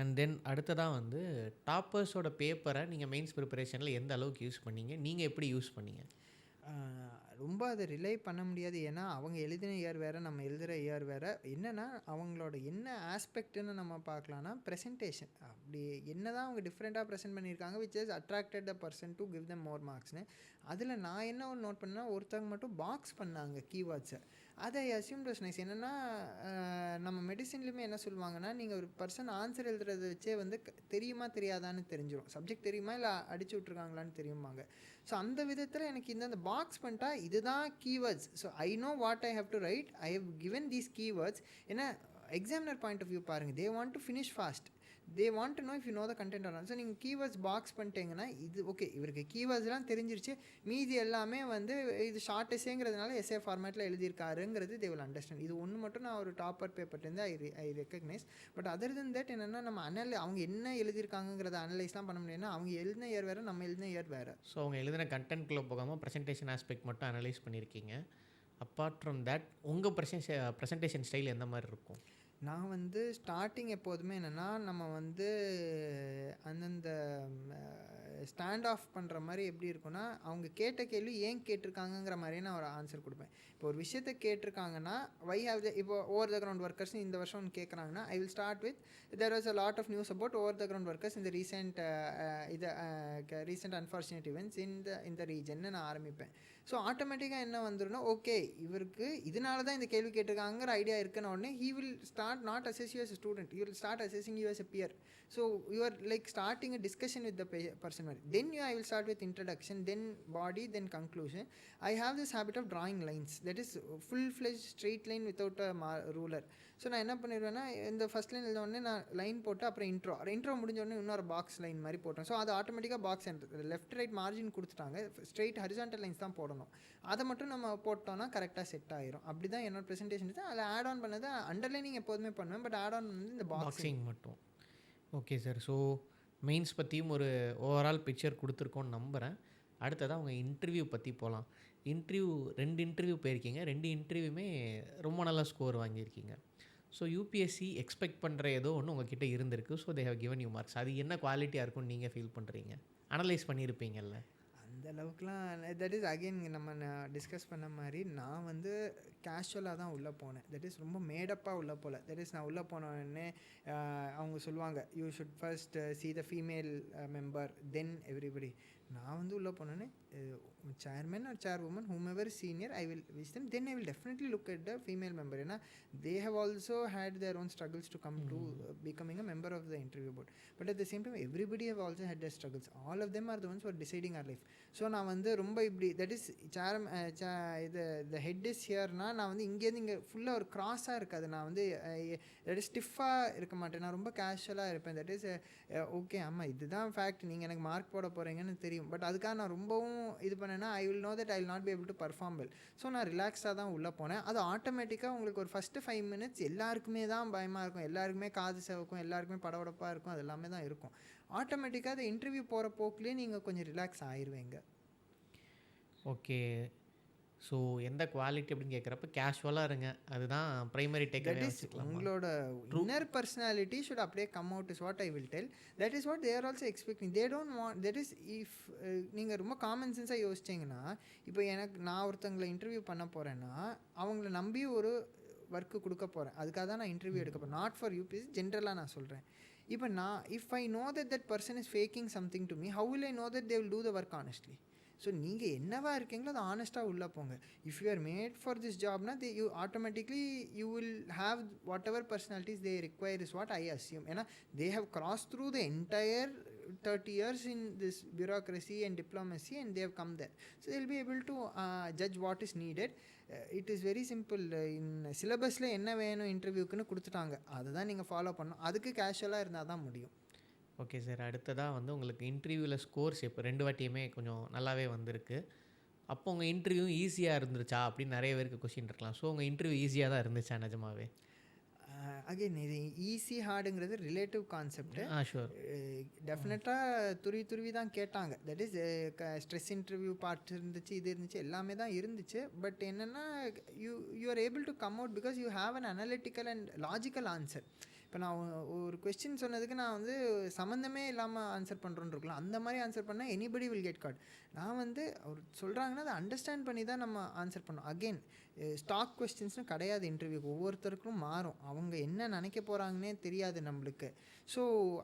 அண்ட் தென் அடுத்ததாக வந்து டாப்பர்ஸோட பேப்பரை நீங்கள் மெயின்ஸ் ப்ரிப்பரேஷனில் எந்த அளவுக்கு யூஸ் பண்ணீங்க, நீங்கள் எப்படி யூஸ் பண்ணீங்க? ரொம்ப அதை ரிலை பண்ண முடியாது. ஏன்னா அவங்க எழுதின இயர் வேறு, நம்ம எழுதுகிற இயர் வேறு. என்னென்னா அவங்களோட என்ன ஆஸ்பெக்ட்னு நம்ம பார்க்கலான்னா ப்ரெசன்டேஷன். அப்படி என்ன தான் அவங்க டிஃப்ரெண்ட்டாக ப்ரெசென்ட் பண்ணியிருக்காங்க which is attracted the person to give them more மார்க்ஸ்னு. அதில் நான் என்ன ஒன்று நோட் பண்ணேன்னா ஒருத்தவங்க மட்டும் பாக்ஸ் பண்ணாங்க கீவேர்ட்ஸை. அதை அஸ்யூம் வாஸ் நைஸ். என்னென்னா நம்ம மெடிசின்லையுமே என்ன சொல்லுவாங்கன்னா நீங்கள் ஒரு பர்சன் ஆன்சர் எழுதுறத வச்சே வந்து தெரியுமா தெரியாதான்னு தெரிஞ்சிடும். சப்ஜெக்ட் தெரியுமா இல்லை அடிச்சு விட்ருக்காங்களான்னு தெரியுமாங்க. ஸோ அந்த விதத்தில் எனக்கு இந்த பாக்ஸ் பண்ணிட்டா இதுதான் keywords. So I know what I have to write. I have given these keywords. ஏன்னா எக்ஸாமினர் பாயிண்ட் ஆஃப் வியூ பாருங்கள், they want to finish fast. They want to know if you know the content or not. So நீங்கள் keywords box பண்ணிட்டீங்கன்னா இது okay, இவருக்கு கீவேர்ட்ஸ்லாம் தெரிஞ்சிருச்சு, மீதி எல்லாமே வந்து இது ஷார்ட் எஸ்ஸேங்கிறதுனால எஸ்ஏ ஃபார்மேட்டில் எழுதியிருக்காருங்கிறது தே வில் அண்டர்ஸ்டாண்ட். இது ஒன்று மட்டும் நான் ஒரு டாப்பர் பேப்பர்லேருந்து I recognise. But other then that என்னென்னா நம்ம அவங்க என்ன எழுதியிருக்காங்கிறத அனலைஸ்லாம் பண்ண முடியும்னா அவங்க எழுதின இயர் வேறு, நம்ம எழுதின இயர் வேறு. ஸோ அவங்க எழுதின கண்டென்ட்குள்ளே போகாமல் ப்ரெசன்டேஷன் ஆஸ்பெக்ட் மட்டும் அனலைஸ் பண்ணியிருக்கீங்க. அப்பார்ட் ஃப்ரம் தட் உங்கள் ப்ரெசன்டேஷன் ஸ்டைல் எந்த மாதிரி இருக்கும்? நான் வந்து ஸ்டார்டிங் எப்போதுமே என்னென்னா நம்ம வந்து அந்தந்த ஸ்டாண்ட் ஆஃப் பண்ணுற மாதிரி எப்படி இருக்குன்னா, அவங்க கேட்ட கேள்வி ஏன் கேட்டிருக்காங்கங்கிற மாதிரியே நான் ஒரு ஆன்சர் கொடுப்பேன். இப்போ ஒரு விஷயத்தை கேட்டிருக்காங்கன்னா வை ஹேவ் த இப்போ ஓவர் த கிரவுண்ட் ஒர்க்கர்ஸ் இந்த வருஷம் ஒன்று கேட்குறாங்கன்னா, I will start with there was a lot of news about over the ground workers இந்த ரீசெண்ட் அன்ஃபார்ச்சுனேட் இவெண்ட்ஸ் இந்த ரீஜன்னு நான் ஆரம்பிப்பேன். ஸோ ஆட்டோமேட்டிக்காக என்ன வந்துடும்னா, ஓகே இவருக்கு இதனால தான் இந்த கேள்வி கேட்டிருக்காங்கிற ஐடியா இருக்குன்னு உடனே he will start not assess you as a student, he will start assessing you as a peer. So you are like starting a discussion with the person. Then I will start with introduction, then body, then conclusion. I have this habit of drawing lines, that is full-fledged straight line without a ruler. So நான் என்ன பண்ணிடுவேன்னா, இந்த first line எழுத உடனே நான் line போட்டு அப்புறம் intro முடிஞ்ச உடனே இன்னொரு பாக்ஸ் லைன் மாதிரி போட்டேன். ஸோ அது ஆட்டோமேட்டிக்காக பாக்ஸ் லெஃப்ட் ரைட் மார்ஜின் கொடுத்துட்டாங்க, ஸ்ட்ரெயிட் ஹரிசான்டல் லைன்ஸ் தான் போடணும். அதை மட்டும் நம்ம போட்டோம்னா கரெக்டாக செட் ஆகிரும். அப்படி தான் என்னோட ப்ரெசன்டேஷன் இருக்குது. அதில் ஆட் ஆன் பண்ணது அண்டர்லைனிங் எப்போதுமே பண்ணுவேன், பட் ஆட் ஆன் வந்து இந்த பாக்ஸிங் மட்டும். Okay sir. ஸோ மெயின்ஸ் பற்றியும் ஒரு ஓவரால் பிக்சர் கொடுத்துருக்கோன்னு நம்புகிறேன். அடுத்ததாக அவங்க இன்டர்வியூ பற்றி போகலாம். ரெண்டு இன்டர்வியூ போயிருக்கீங்க, 2 இன்டர்வியூமே ரொம்ப நல்லா ஸ்கோர் வாங்கியிருக்கீங்க. ஸோ யூபிஎஸ்சி எக்ஸ்பெக்ட் பண்ணுற ஏதோ ஒன்று உங்ககிட்ட இருந்திருக்கு. So they have given you marks. அது என்ன குவாலிட்டியாக இருக்கும்னு நீங்கள் ஃபீல் பண்ணுறீங்க? அனலைஸ் பண்ணியிருப்பீங்கல்ல? அந்த அளவுக்குலாம் தட் இஸ் அகெயின் நம்ம டிஸ்கஸ் பண்ண மாதிரி நான் வந்து கேஷுவலாக தான் உள்ளே போனேன். தட் இஸ் ரொம்ப மேடப்பாக உள்ளே போகல. தட் இஸ் நான் உள்ளே போனோடனே அவங்க சொல்லுவாங்க you should first see the female member then everybody. நான் வந்து உள்ளே போனோன்னே chairman or chairwoman whomever is senior I will wish them, then I will definitely look at the female member. ஏன்னா they have also had their own struggles to come to becoming a member of the interview board, but at the same time everybody have also had their struggles. All of them are the ones who are deciding our life. So நான் வந்து ரொம்ப இப்படி that is இது the head is hereனா நான் வந்து இங்கேருந்து இங்கே ஃபுல்லாக ஒரு க்ராஸாக இருக்காது. நான் வந்து தட் இஸ் ஸ்டிஃபாக இருக்க மாட்டேன், நான் ரொம்ப கேஷுவலாக இருப்பேன். தட் இஸ் ஓகே ஆமாம் இதுதான் ஃபேக்ட், நீங்கள் எனக்கு மார்க் போட போகிறீங்கன்னு தெரியும், பட் அதுக்காக நான் ரொம்பவும் இது பண்ணேன்னா I will know that I will not be able to perform well. So நான் ரிலாக்ஸாக தான் உள்ளே போனேன். அது ஆட்டோமேட்டிக்காக உங்களுக்கு ஒரு ஃபஸ்ட்டு 5 minutes எல்லாருக்குமே தான் பயமாக இருக்கும், எல்லாருக்குமே காது சேவக்கும், எல்லாருக்குமே படபடப்பாக இருக்கும், அது எல்லாமே தான் இருக்கும். ஆட்டோமேட்டிக்காக அது இன்டர்வியூ போகிற போக்குலேயே நீங்கள் கொஞ்சம் ரிலாக்ஸ் ஆயிடுவீங்க. ஓகே. ஸோ எந்த குவாலிட்டி அப்படின்னு கேட்குறப்ப கேஷுவலாக இருங்க, அதுதான் ப்ரைமரி டேக்அவே. உங்களோட இன்னர் பர்சனாலிட்டி ஷுட் அப்படியே come out is what I will tell. That is what they're also expecting. They don't want that is if நீங்கள் ரொம்ப காமன் சென்ஸாக யோசிச்சிங்கன்னா, இப்போ நான் ஒருத்தங்களை இன்டர்வியூ பண்ண போகிறேன்னா அவங்கள நம்பி ஒரு ஒர்க்கு கொடுக்க போகிறேன், அதுக்காக தான் நான் இன்டர்வியூ எடுக்க போகிறேன். நாட் ஃபார் யூபிஎஸ்சி, ஜென்ரலாக நான் சொல்கிறேன். இப்போ if I know that person is faking something to me, how will I know that they will do the work honestly? So நீங்கள் என்னவா இருக்கீங்களோ அதை ஆனஸ்ட்டாக உள்ளே போங்க. If you are made for this ஜாப்னா you automatically you will have whatever personalities they require is what I assume. ஏன்னா they have cross through the entire 30 years in this bureaucracy and diplomacy and they have come there. So they will be able to judge what is needed. It is very simple. In syllabusல என்ன வேணும் இன்டர்வியூக்குன்னு கொடுத்துட்டாங்க, அதை தான் நீங்கள் follow பண்ணணும். அதுக்கு கேஷுவலாக இருந்தால் தான் முடியும். Okay sir. அடுத்ததாக வந்து உங்களுக்கு இன்டர்வியூவில் ஸ்கோர்ஸ் இப்போ 2 வாட்டியுமே கொஞ்சம் நல்லாவே வந்திருக்கு. அப்போ உங்கள் இன்டர்வியூ ஈஸியாக இருந்துருச்சா அப்படின்னு நிறைய பேருக்கு கொஸ்டின் இருக்கலாம். ஸோ உங்கள் இன்டர்வியூ ஈஸியாக தான் இருந்துச்சா நிஜமாவே? அகெயின் இது ஈஸி ஹார்டுங்கிறது ரிலேட்டிவ் கான்செப்ட். ஷூர். டெஃபினட்டாக துருவி தான் கேட்டாங்க. That is stress interview part இருந்துச்சு, இது இருந்துச்சு, எல்லாமே தான் இருந்துச்சு. பட் என்னென்னா you are able to come out because you have an analytical and logical answer. இப்போ நான் ஒரு கொஸ்டின் சொன்னதுக்கு நான் வந்து சம்மந்தமே இல்லாமல் ஆன்சர் பண்ணுறோன்னு இருக்கலாம், அந்த மாதிரி ஆன்சர் பண்ணால் எனிபடி வில் கெட் காட். நான் வந்து அவர் சொல்கிறாங்கன்னா அதை அண்டர்ஸ்டாண்ட் பண்ணி தான் நம்ம ஆன்சர் பண்ணோம். அகெயின் ஸ்டாக் கொஸ்டின்ஸ்னு கிடையாது இன்டர்வியூக்கு, ஒவ்வொருத்தருக்கும் மாறும். அவங்க என்ன நினைக்க போகிறாங்கன்னே தெரியாது நம்மளுக்கு. ஸோ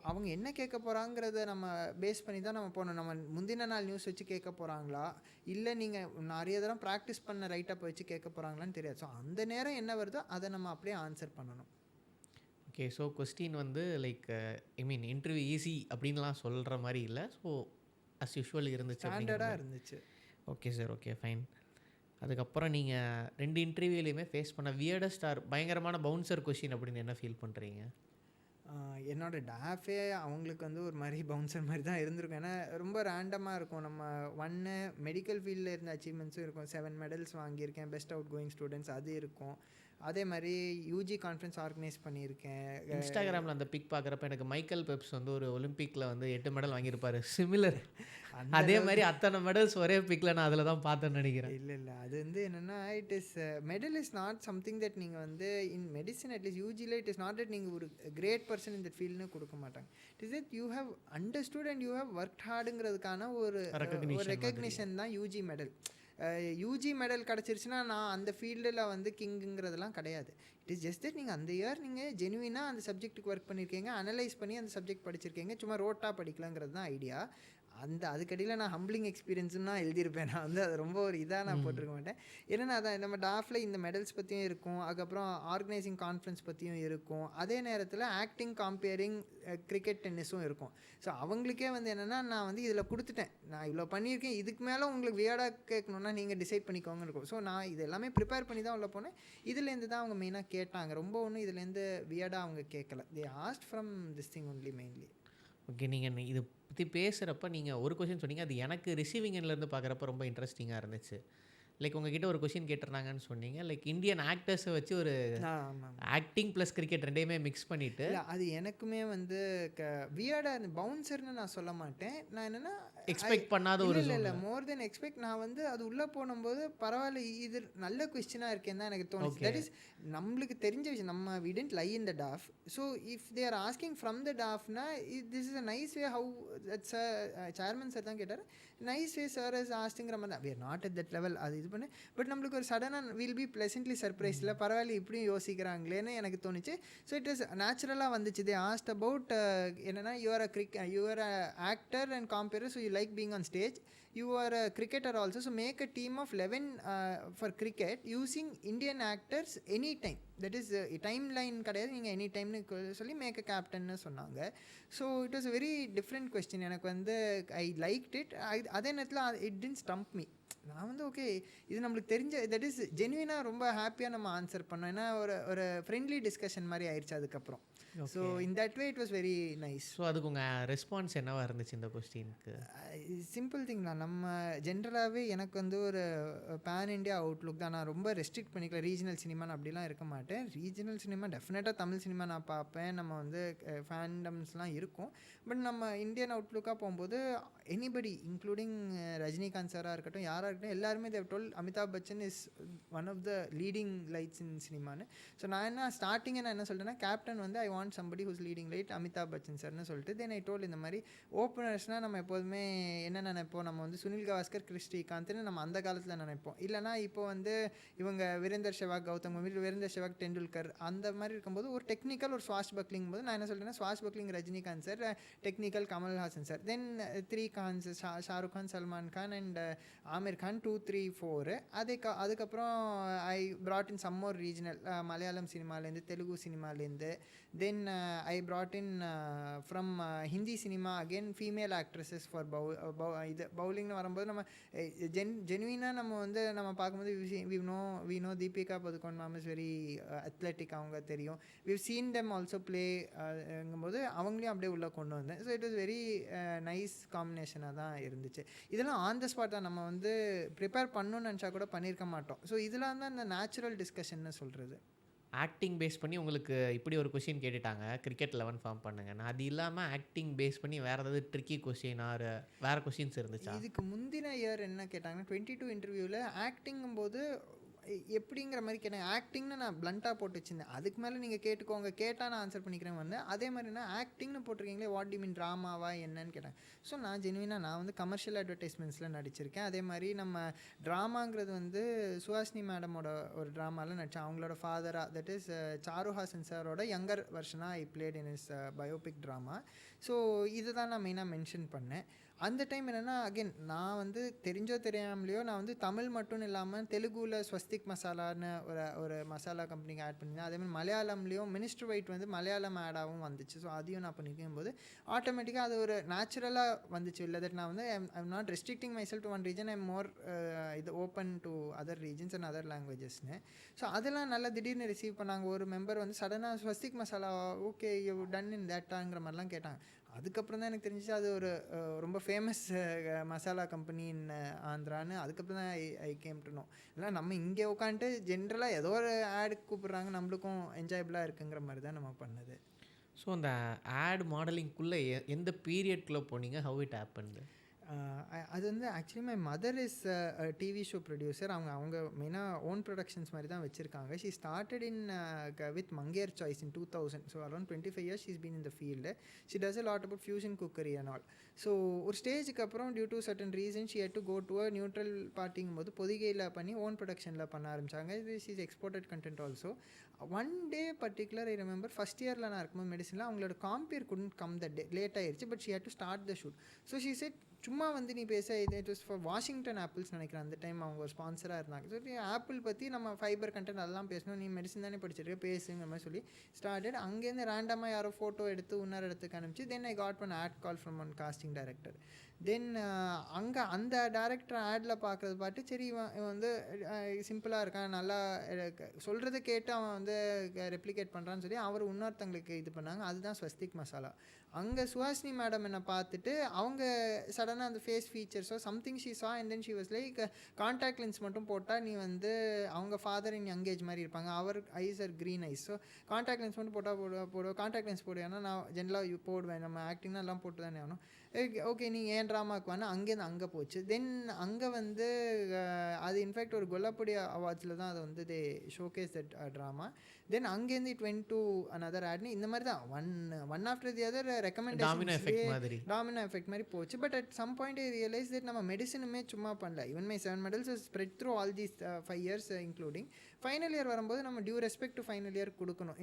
அவங்க என்ன கேட்க போகிறாங்கிறத நம்ம பேஸ் பண்ணி தான் நம்ம போகணும். நம்ம முந்தின நாள் நியூஸ் வச்சு கேட்க போகிறாங்களா, இல்லை நீங்கள் நிறைய தரம் ப்ராக்டிஸ் பண்ண ரைட்டப் வச்சு கேட்க போகிறாங்களான்னு தெரியாது. ஸோ அந்த நேரம் என்ன வருதோ அதை நம்ம அப்படியே ஆன்சர் பண்ணணும். ஓகே. ஸோ கொஸ்டின் வந்து like I mean interview easy அப்படின்லாம் சொல்கிற மாதிரி இல்லை. ஸோ அஸ் யூஷுவல் இருந்துச்சு, ஸ்டாண்டர்டாக இருந்துச்சு. Okay sir. Okay fine. அதுக்கப்புறம் நீங்கள் 2 இன்டர்வியூலையுமே ஃபேஸ் பண்ண வியர்டஸ்ட் ஆர் பயங்கரமான பவுன்சர் கொஸ்டின் அப்படின்னு என்ன ஃபீல் பண்ணுறீங்க? என்னோடய டாஃபே அவங்களுக்கு வந்து ஒரு மாதிரி பவுன்சர் மாதிரி தான் இருந்திருக்கும். ஏன்னா ரொம்ப ரேண்டமாக இருக்கும். நம்ம மெடிக்கல் ஃபீல்டில் இருந்த அச்சீவ்மெண்ட்ஸும் இருக்கும். 7 மெடல்ஸ் வாங்கியிருக்கேன், பெஸ்ட் அவுட் கோயிங் ஸ்டூடெண்ட்ஸ் அது இருக்கும். அதே மாதிரி யூஜி கான்ஃபரன்ஸ் ஆர்கனைஸ் பண்ணியிருக்கேன். இன்ஸ்டாகிராமில் அந்த பிக் பார்க்குறப்ப எனக்கு மைக்கேல் பெப்ஸ் வந்து ஒரு ஒலிம்பிக்கில் வந்து 8 மெடல் வாங்கியிருப்பாரு சிமிலர். அதே மாதிரி அத்தனை மெடல்ஸ் ஒரே பிக்கில் நான் அதில் தான் பார்த்தேன்னு நினைக்கிறேன். இல்லை அது வந்து என்னென்னா it is medal is not something that நீங்கள் வந்து இன் மெடிசன் அட்லீஸ்ட் யூஜியில் இட் இஸ் நாட் தட் நீங்கள் ஒரு கிரேட் பர்சன் இந்த ஃபீல்டுன்னு கொடுக்க மாட்டாங்க. It is that you have understood and you have work ஹார்டுங்கிறதுக்கான ஒரு ரெக்கக்னிஷன் தான் யூஜி மெடல். யூஜி மெடல் கிடச்சிருச்சுன்னா நான் அந்த ஃபீல்டில் வந்து கிங்குங்கிறதுலாம் கிடையாது. இட் இஸ் ஜஸ்ட் தட் நீங்கள் அந்த இயர் நீங்கள் ஜெனுவினாக அந்த சப்ஜெக்ட்டுக்கு ஒர்க் பண்ணியிருக்கீங்க, அனலைஸ் பண்ணி அந்த சப்ஜெக்ட் படிச்சிருக்கீங்க, சும்மா ரோட்டாக படிக்கலாங்கிறது தான் ஐடியா. அதுக்கடியில் நான் ஹம்பிளிங் எக்ஸ்பீரியன்ஸுன்னு தான் எழுதியிருப்பேன். நான் வந்து அது ரொம்ப ஒரு இதாக நான் போட்டிருக்க மாட்டேன். ஏன்னா அதான் நம்ம டாஃபில் இந்த மெடல்ஸ் பற்றியும் இருக்கும், அதுக்கப்புறம் ஆர்கனைசிங் கான்ஃபரன்ஸ் பற்றியும் இருக்கும், அதே நேரத்தில் ஆக்டிங், காம்பேரிங், கிரிக்கெட், டென்னிஸும் இருக்கும். ஸோ அவங்களுக்கே வந்து என்னென்னா நான் வந்து இதில் கொடுத்துட்டேன், நான் இவ்வளோ பண்ணியிருக்கேன், இதுக்கு மேலே உங்களுக்கு வியர்டாக கேட்கணுன்னா நீங்கள் டிசைட் பண்ணிக்கோங்க இருக்கும். ஸோ நான் இது எல்லாமே ப்ரிப்பேர் பண்ணி தான் உள்ள போனேன். இதுலேருந்து தான் அவங்க மெயினாக கேட்டாங்க. ரொம்ப ஒன்றும் இதுலேருந்து வியர்டாக அவங்க கேட்கல. தே asked from this thing only mainly. Okay, நீங்கள் இதை பற்றி பேசுகிறப்ப நீங்கள் ஒரு கொஷின் சொன்னீங்க, அது எனக்கு ரிசீவிங் எண்ட்லேருந்து பார்க்குறப்ப ரொம்ப இன்ட்ரெஸ்டிங்காக இருந்துச்சு. லைக் உங்ககிட்ட ஒரு கொஷின் கேட்டிருந்தாங்கன்னு சொன்னீங்க, லைக் இந்தியன் ஆக்டர்ஸை வச்சு ஒரு ஆக்டிங் ப்ளஸ் கிரிக்கெட் ரெண்டையுமே மிக்ஸ் பண்ணிவிட்டு. அது எனக்குமே வந்து வியர்டாக இருந்து பவுன்சர்னு நான் சொல்ல மாட்டேன். நான் என்னென்னா எக்ஸ்பெக்ட் பண்ணாத ஒரு இல்லை மோர் தென் எக்ஸ்பெக்ட். நான் வந்து அது உள்ளே போனும்போது பரவாயில்ல, இது நல்ல கொஸ்டினாக இருக்கேன்னு தான் எனக்கு தோணுச்சு. தட் இஸ் நம்மளுக்கு தெரிஞ்ச விஷயம். நம்ம we didn't lie in the tough. So if they are asking from the டாஃப்னா this is a nice way. How that's chairman sir தான் கேட்டார், நைஸ் வே சார் இஸ் ஆஸ்டிங்கிற மாதிரி தான். We are not at that level. அது இது பண்ணு. But நம்மளுக்கு ஒரு சடனாக வில் பி ப்ளசன்ட்லி சர்ப்ரைஸில் பரவாயில்ல இப்படியும் யோசிக்கிறாங்களேன்னு எனக்கு தோணுச்சு. ஸோ இட் இஸ் நேச்சுரலாக வந்துச்சு. தே ஆஸ்ட் அபவுட் என்னென்னா you are a actor and compere, so you like being on stage, you are a cricketer also, so make a team of 11 for cricket using Indian actors anytime. That is timeline கிடையாது, நீங்கள் any டைம்னு சொல்லி make a கேப்டன்னு சொன்னாங்க. So it was a very different question. எனக்கு வந்து ஐ liked it. அதே நேரத்தில் it didn't stump me. நான் வந்து ஓகே இது நம்மளுக்கு தெரிஞ்ச, தட் இஸ் ஜென்வினாக ரொம்ப ஹாப்பியாக நம்ம ஆன்சர் பண்ணோம். ஏன்னா ஒரு ஃப்ரெண்ட்லி டிஸ்கஷன் மாதிரி ஆயிடுச்சு அதுக்கப்புறம். So in that way it was very nice. So அதுக்கு உங்கள் ரெஸ்பான்ஸ் என்னவா இருந்துச்சு இந்த கொஸ்டினுக்கு? சிம்பிள் திங் தான். நம்ம ஜென்ரலாகவே எனக்கு வந்து ஒரு பேன் இண்டியா அவுட்லுக் தான். நான் ரொம்ப ரெஸ்ட்ரிக்ட் பண்ணிக்கல ரீஜனல் சினிமான்னு அப்படிலாம் இருக்க மாட்டேன். ரீஜனல் சினிமா டெஃபினட்டாக தமிழ் சினிமா நான் பார்ப்பேன். நம்ம வந்து ஃபேண்டம்ஸ்லாம் இருக்கும். பட் நம்ம இந்தியன் அவுட்லுக்காக போகும்போது எனிபடி இன்க்ளூடிங் ரஜினிகாந்த் சாராக இருக்கட்டும், யாராக இருக்கட்டும், எல்லாருமே they told Amitabh Bachchan is one of the leading lights in சினிமான்னு. ஸோ நான் என்ன ஸ்டார்டிங்கை நான் என்ன சொல்லிட்டேன்னா, கேப்டன் வந்து I want somebody who's leading light Amitabh Bachchan சார்னு சொல்லிட்டு. தென் ஐ டோல் இந்த மாதிரி ஓப்பனர்ஸ்னால் நம்ம எப்போதுமே என்ன நினைப்போம், நம்ம வந்து சுனில் கவாஸ்கர், கிறிஸ் ஸ்ரீகாந்த்னு நம்ம அந்த காலத்தில் நினைப்போம். இல்லைனா இப்போ வந்து இவங்க வீரேந்தர் செவாக், கௌதம் கம்பீர், வீரேந்தர் செவாக், டெண்டுல்கர் அந்த மாதிரி இருக்கும்போது ஒரு டெக்னிக்கல் ஒரு ஸ்வாஷ் பக்லிங் போது நான் என்ன சொல்கிறேன்னா, swashbuckling Rajinikanth sir, technical Kamal Haasan sir, then 3 Khans Shahrukh Khan, Salman Khan and Aamir Khan 2, 3, 4. அதுக்கப்புறம் ஐ brought in some more regional Malayalam சினிமாலேருந்து, Telugu சினிமாலேருந்து. Then I brought in from Hindi cinema again female actresses for இது பவுலிங்னு வரும்போது நம்ம ஜென்வினாக நம்ம வந்து நம்ம பார்க்கும்போது we know Deepika Padukone ma'am is very athletic, அவங்க தெரியும். we've seen them also play ங்கும்போது அவங்களையும் அப்படியே உள்ளே கொண்டு வந்தேன். So it was very nice காம்பினேஷனாக தான் இருந்துச்சு. இதெல்லாம் ஆன் த ஸ்பாட் தான், நம்ம வந்து ப்ரிப்பேர் பண்ணணும்னு நினச்சா கூட பண்ணியிருக்க மாட்டோம். ஸோ இதெல்லாம் தான் இந்த நேச்சுரல் டிஸ்கஷன்னு சொல்கிறது. ஆக்டிங் பேஸ் பண்ணி உங்களுக்கு இப்படி ஒரு கொஸ்டின் கேட்டுட்டாங்க, கிரிக்கெட் 11 ஃபார்ம் பண்ணுங்கன்னு. அது இல்லாமல் ஆக்டிங் பேஸ் பண்ணி வேறு ஏதாவது ட்ரிக்கி கொஸ்டின் ஆர் வேறு கொஸ்டின்ஸ் இருந்துச்சா? இதுக்கு முந்தின இயர் என்ன கேட்டாங்கன்னா 22 இன்டர்வியூவில் ஆக்டிங்கும் போது எப்படிங்கிற மாதிரி கேட்டாங்க. ஆக்டிங்னு நான் பிளண்ட்டாக போட்டு வச்சுருந்தேன். அதுக்கு மேலே நீங்கள் கேட்டுக்கோங்க, கேட்டால் நான் ஆன்சர் பண்ணிக்கிறேன் வந்தேன். அதே மாதிரினா ஆக்டிங்னு போட்டிருக்கீங்களே, வாட் டி மீன், ட்ராமாவா என்னன்னு கேட்டாங்க. ஸோ நான் ஜென்வினாக நான் வந்து கமர்ஷியல் அட்வர்டைஸ்மெண்ட்ஸில் நடிச்சிருக்கேன். அதே மாதிரி நம்ம ட்ராமாங்கிறது வந்து சுஹாசினி மேடமோட ஒரு ட்ராமாவில் நடித்தேன். அவங்களோட ஃபாதராக, தட் இஸ் சாருஹாசன் சாரோட யங்கர் வெர்ஷனாக I played in is biopic drama. So இதை தான் நான் மெயினாக மென்ஷன் பண்ணேன். அந்த டைம் என்னென்னா அகெயின் நான் வந்து தெரிஞ்சோ தெரியாமலையோ நான் வந்து தமிழ் மட்டும் இல்லாமல் தெலுங்குல ஸ்வஸ்திக் மசாலான்னு ஒரு மசாலா கம்பெனிக்கு ஆட் பண்ணியிருந்தேன். அதேமாதிரி மலையாளம்லேயும் மினிஸ்டர் ஒயிட் வந்து மலையாளம் ஆடாகவும் வந்துச்சு. ஸோ அதையும் நான் பண்ணிக்கும் போது ஆட்டோமேட்டிக்காக அது ஒரு நேச்சுரலாக வந்துச்சு. இல்லை தட் நான் வந்து I'm not restricting myself to one region, I'm more இது open to other regions and other லாங்குவேஜஸ்னு. ஸோ அதெல்லாம் நல்லா திடீர்னு ரிசீவ் பண்ணாங்க. ஒரு மெம்பர் வந்து சடனாக Swastik Masala okay you done in தேட்டாங்கிற மாதிரிலாம் கேட்டாங்க. அதுக்கப்புறம் தான் எனக்கு தெரிஞ்சிச்சு அது ஒரு ரொம்ப ஃபேமஸ் மசாலா கம்பெனி இன் ஆந்திரான்னு. அதுக்கப்புறம் தான் ஐ கேம் டு நோ. இல்லை நம்ம இங்கே உட்காந்துட்டு ஜென்ரலாக ஏதோ ஒரு ஆடுக்கு கூப்பிட்றாங்க, நம்மளுக்கும் என்ஜாயபிளாக இருக்குங்கிற மாதிரி தான் நம்ம பண்ணது. ஸோ அந்த ஆட் மாடலிங்குள்ளே எந்த பீரியட்குள்ளே போனீங்க? How it happened? அது வந்து actually my mother is TV show producer. அவங்க மெயினாக ஓன் ப்ரொடக்ஷன்ஸ் மாதிரி தான் வச்சுருக்காங்க. She started in with Mangayar choice in 2000. So around 25 years she's been in the field. She does a lot about fusion cookery and all. So ஒரு ஸ்டேஜுக்கு அப்புறம் due to certain reason she had to go to a neutral பார்ட்டிங்கும் போது பொதிகையில் பண்ணி own ப்ரொடக்ஷனில் பண்ண ஆரம்பித்தாங்க. This is exported content also. One day particular I remember first இயரில் நான் இருக்கும்போது மெடிசனில் அவங்களோட compere couldn't come the day, late ஆயிடுச்சு. But she had to start the shoot. So she said சும்மா வந்து நீ பேச இது it was for Washington apples நினைக்கிறேன் அந்த டைம் அவங்க ஒரு ஸ்பான்சராக இருந்தாங்க. ஸோ ஆப்பிள் பற்றி நம்ம ஃபைபர் கண்டென்ட் அதெல்லாம் பேசணும், நீ மெடிசன் தானே படிச்சிருக்க பேசுங்கிற மாதிரி சொல்லி ஸ்டார்டட். அங்கேருந்து ரேண்டமாக யாரோ ஃபோட்டோ எடுத்து இன்னொரு இடத்துக்கு அனுப்பிச்சு then I got one ad call from one casting director. Then அங்கே அந்த டேரக்டர் ஆடில் பார்க்குறது பார்த்து சரி இவன் வந்து சிம்பிளாக இருக்கான், நல்லா சொல்கிறத கேட்டு அவன் வந்து ரெப்ளிகேட் பண்ணுறான்னு சொல்லி அவர் இன்னொருத்தங்களுக்கு இது பண்ணாங்க. அதுதான் ஸ்வஸ்திக் மசாலா. அங்கே சுஹாசினி மேடம் என்னை பார்த்துட்டு அவங்க சடனாக அந்த ஃபேஸ் ஃபீச்சர்ஸோ சம்திங் ஷீ சா and then she was like contact lens மட்டும் போட்டால் நீ வந்து அவங்க ஃபாதர் இன் யங் ஏஜ் மாதிரி இருப்பாங்க, our eyes are green eyes. So contact lens மட்டும் போடுவோம் கான்டாக்ட் லென்ஸ் போடு, ஏன்னா நான் ஜென்ரலாக போடுவேன், நம்ம ஆக்டிங்னா எல்லாம் போட்டு தானே ஆகணும். ஓகே நீ ஏன் ட்ராமாவுக்கு வேணா அங்கேருந்து அங்கே போச்சு. தென் அங்கே வந்து அது இன்ஃபேக்ட் ஒரு கொல்லப்படி அவார்ட்ஸில் தான் அது வந்து they showcase that drama. Then அங்கேருந்து இட் வென்ட் டு அனதர் ஆட்னு இந்த மாதிரி தான் one after the other recommendation domino effect மாதிரி போச்சு. But at some point I realise that நம்ம மெடிசனுமே சும்மா பண்ணல. Even my 7 medals spread through all these 5 years including final year வரும்போது நம்ம due respect to final year கொடுக்கணும்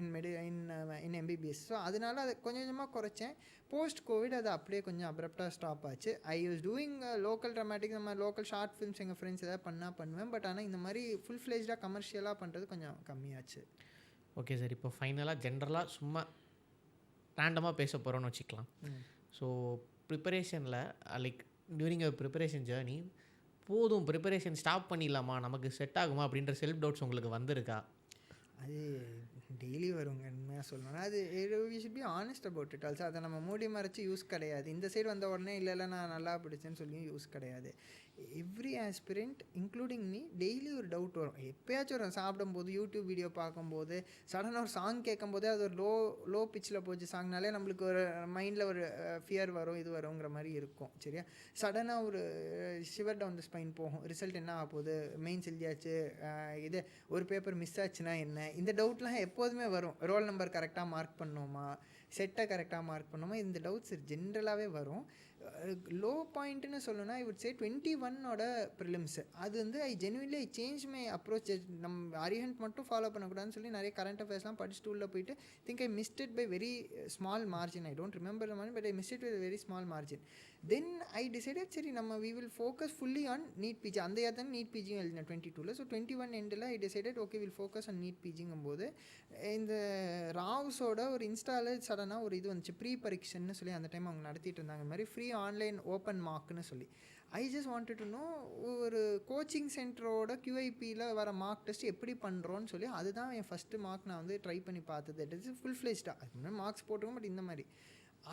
இன் எம்பிபிஎஸ். ஸோ அதனால அதை கொஞ்சம் கொஞ்சமாக குறைச்சேன். போஸ்ட் கோவிட் அது அப்படியே கொஞ்சம் அப்ரப்டாக ஸ்டாப் ஆச்சு. ஐ யூஸ் டூயிங் லோக்கல் ட்ராமாட்டிக், நம்ம லோக்கல் ஷார்ட் ஃபிலிம்ஸ் எங்கள் ஃப்ரெண்ட்ஸ் எதாவது பண்ணுவேன். பட் ஆனால் இந்த மாதிரி ஃபுல் ஃப்ளேஜாக கமர்ஷியலாக பண்ணுறது கொஞ்சம் கம்மியாச்சு. ஓகே சார், இப்போ ஃபைனலாக ஜென்ரலாக சும்மா ரேண்டமாக பேச போகிறோன்னு வச்சுக்கலாம். ஸோ ப்ரிப்பரேஷனில் like during a preparation journey போதும் ப்ரிப்பரேஷன் ஸ்டாப் பண்ணிடலாமா, நமக்கு செட் ஆகுமா அப்படின்ற செல்ஃப் டவுட்ஸ் உங்களுக்கு வந்திருக்கா? அது டெய்லி வருங்க உண்மையாக சொல்லணும்னா. அது we should be honest about it also. அதை நம்ம மூடி மறைச்சி யூஸ் கிடையாது. இந்த சைடு வந்த உடனே இல்லை நான் நல்லா படித்தேன்னு சொல்லியும் யூஸ் கிடையாது. Every aspirant including me daily ஒரு டவுட் வரும், எப்போயாச்சும் வரும். சாப்பிடும்போது யூடியூப் வீடியோ பார்க்கும்போது சடனாக ஒரு சாங் கேட்கும்போதே அது ஒரு லோ பிச்சில் போச்சு சாங்னாலே நம்மளுக்கு ஒரு மைண்டில் ஒரு ஃபியர் வரும், இது வருங்கிற மாதிரி இருக்கும். சரியா, சடனாக ஒரு ஷிவர் டவுன் த ஸ்பைன் போகும். ரிசல்ட் என்ன ஆக போகுது, மெயின்ஸ் எழுதியாச்சு, இது ஒரு பேப்பர் மிஸ் ஆச்சுன்னா என்ன, இந்த டவுட்லாம் எப்போதுமே வரும். ரோல் நம்பர் கரெக்டாக மார்க் பண்ணோமா, செட்டை கரெக்டாக மார்க் பண்ணோமா, இந்த டவுட்ஸ் ஜென்ரலாகவே வரும். லோ பாயிண்ட்னு சொல்லணும்னா ஐ வுட் சே 21 ப்ரிலிம்ஸ். அது வந்து ஐ genuinely I change my approach. நம்ம அரியன்ட் மட்டும் ஃபாலோ பண்ணக்கூடாதுன்னு சொல்லி நிறைய கரண்ட் அஃபேர்ஸ்லாம் படிச்சுட்டு உள்ளே போயிட்டு think I missed it by very small margin. I don't remember the margin, but I missed it with very small margin. Then I decided சரி நம்ம we will focus fully on NEET PG. அந்த year தான் NEET பிஜியும் எழுதினேன் 22. So 21 எண்டில் I decided okay will focus on NEET பிஜிங்கும் போது இந்த ராவ்ஸோட ஒரு இன்ஸ்டாவில் சடனாக ஒரு இது வந்துச்சு, ப்ரீ பரீக்ஷன்னு சொல்லி அந்த டைம் அவங்க நடத்திட்டு இருந்தாங்க. இந்த மாதிரி ஃப்ரீ ஆன்லைன் ஓப்பன் மார்க்னு சொல்லி. I just wanted to know ஒரு கோச்சிங் சென்டரோட QIPயில் வர மார்க் டெஸ்ட் எப்படி பண்ணுறோன்னு சொல்லி. அதுதான் என் ஃபஸ்ட்டு மார்க் நான் வந்து ட்ரை பண்ணி பார்த்தது. இட் இஸ் ஃபுல் ஃப்ளேஜ்டாக அது முன்னாடி மார்க்ஸ் போட்டுருக்கோம். பட் இந்த மாதிரி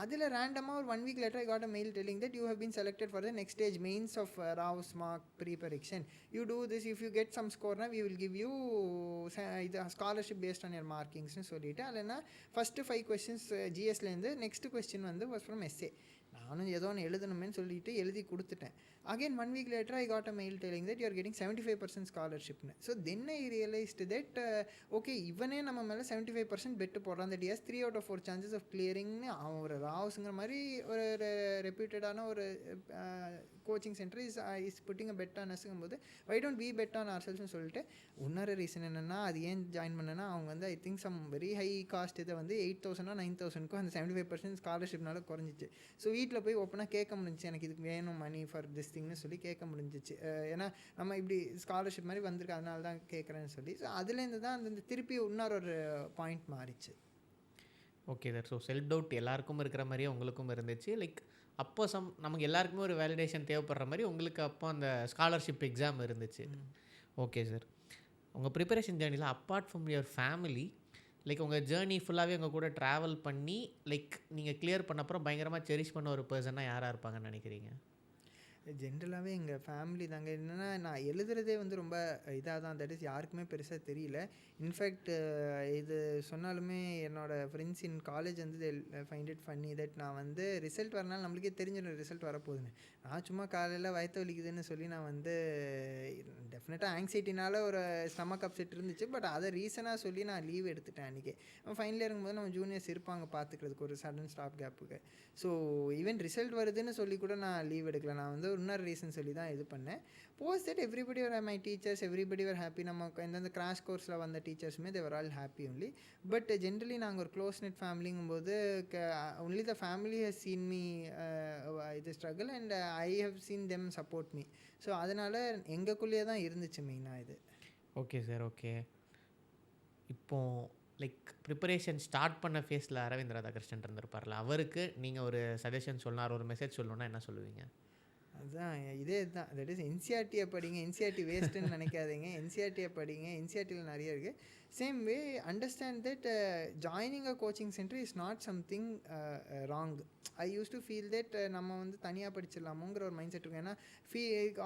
அதில் ரேண்டமாக ஒரு 1 week later I got a mail telling that you have been selected for the next stage mains of Rao's mark pre-prediction. You do this, if you get some score now we will give you scholarship based on your markings னு சொல்லிட்டு இல்லைன்னா first 5 questions GSலேருந்து next question வந்து was from essay. நானும் ஏதோ ஒன்று எழுதணுமேன்னு சொல்லிட்டு எழுதி கொடுத்துட்டேன். Again 1 week later I got a mail telling that you are getting 75% scholarshipனு. So then I realized that okay இவனே நம்ம மேலே 75% பெட்டு போடுறான். that he has 3 out of 4 chances of clearingனு. அவன் ஒரு ராவ்ஸுங்கிற மாதிரி ஒரு ரெப்யூட்டடான ஒரு coaching centre is putting a bet on அஸ்ங்கும் போது why don't we bet on our செல்ஸ்னு சொல்லிட்டு. இன்னொரு ரீசன் என்னென்னா அது ஏன் ஜாயின் பண்ணேன்னா அவங்க வந்து I think some very high cost இதை வந்து 8,000 9,000க்கும் அந்த 75% ஸ்காலர்ஷிப்னால குறைஞ்சிச்சு. ஸோ வீட்டில் போய் ஓப்பனாக கேட்க முடிஞ்சிச்சு, எனக்கு இதுக்கு வேணும் மணி ஃபார் திஸ் திங்னு சொல்லி கேட்க முடிஞ்சிச்சு. ஏன்னா நம்ம இப்படி ஸ்காலர்ஷிப் மாதிரி வந்திருக்கு அதனால தான் கேட்குறேன்னு சொல்லி. ஸோ அதுலேருந்து தான் அந்த திருப்பி இன்னொரு பாயிண்ட் மாறிச்சு. Okay sir. So self doubt எல்லாருக்கும் இருக்கிற மாதிரியே உங்களுக்கும் இருந்துச்சு. லைக் அப்போ நமக்கு எல்லாருக்குமே ஒரு வேலிடேஷன் தேவைப்படுற மாதிரி உங்களுக்கு அப்போ அந்த ஸ்காலர்ஷிப் எக்ஸாம் இருந்துச்சு. Okay sir. உங்கள் ப்ரிப்பரேஷன் ஜேர்னியில் apart from your family like உங்கள் ஜேர்னி ஃபுல்லாகவே உங்கள் கூட ட்ராவல் பண்ணி லைக் நீங்கள் கிளியர் பண்ண அப்புறம் பயங்கரமாக செரிஷ் பண்ண ஒரு பர்சனாக யாராக இருப்பாங்கன்னு நினைக்கிறீங்க? ஜென்ரலாகவே எங்கள் ஃபேமிலி தாங்க. என்னென்னா நான் எழுதுறதே வந்து ரொம்ப இதாக தான், தட் இஸ் யாருக்குமே பெருசாக தெரியல. இன்ஃபேக்ட் இது சொன்னாலுமே என்னோடய ஃப்ரெண்ட்ஸ் இன் காலேஜ் வந்து ஃபைண்ட் இட் ஃபன்னி தட் நான் வந்து ரிசல்ட் வரனால நம்மளுக்கே தெரிஞ்சிடும் ரிசல்ட் வரப்போகுதுன்னு. நான் சும்மா காலையில் வயிற்று வலிக்குதுன்னு சொல்லி நான் வந்து டெஃபினட்டாக ஆங்ஸைட்டினால ஒரு ஸ்டமக் அப்செட் இருந்துச்சு. பட் அதை ரீசனாக சொல்லி நான் லீவ் எடுத்துட்டேன் அன்றைக்கி. ஃபைனல் இருக்கும்போது நம்ம ஜூனியர்ஸ் இருப்பாங்க பார்த்துக்கிறதுக்கு ஒரு சடன் ஸ்டாப் கேப்புக்கு. ஸோ ஈவன் ரிசல்ட் வருதுன்னு சொல்லி கூட நான் லீவ் எடுக்கல. நான் வந்து இன்னொரு ரீசன் சொல்லி தான் இது பண்ணேன். Post that everybody were my teachers, everybody were happy. நம்ம எந்தெந்த கிராஷ் கோர்ஸில் வந்த டீச்சர்ஸுமே they were all happy only. But generally நாங்கள் ஒரு க்ளோஸ் நெட் ஃபேமிலிங்கும்போது only the family has seen me இது struggle and I have seen them support me. So அதனால் எங்களுக்குள்ளேயே தான் இருந்துச்சு மெயினாக இது. Okay sir, okay. இப்போது லைக் ப்ரிப்பரேஷன் ஸ்டார்ட் பண்ண ஃபேஸில் அரவிந்த் ராதாகிருஷ்ணன் இருந்திருப்பார்ல, அவருக்கு நீங்கள் ஒரு சஜஷன் சொல்லணும், ஒரு மெசேஜ் சொல்லணுன்னா என்ன சொல்லுவீங்க? அதுதான் இதே தான், தட் இஸ் என்சிஆர்டியை படிங்க, என்சிஆர்டி வேஸ்ட்டுன்னு நினைக்காதீங்க, என்சிஆர்டியை படிங்க, என்சிஆர்டியில் நிறைய இருக்குது. Same way understand that joining a coaching centre is not something wrong. I use to feel that நம்ம வந்து தனியாக படிச்சிடலாமோங்கிற ஒரு மைண்ட் செட் இருக்கும். ஏன்னா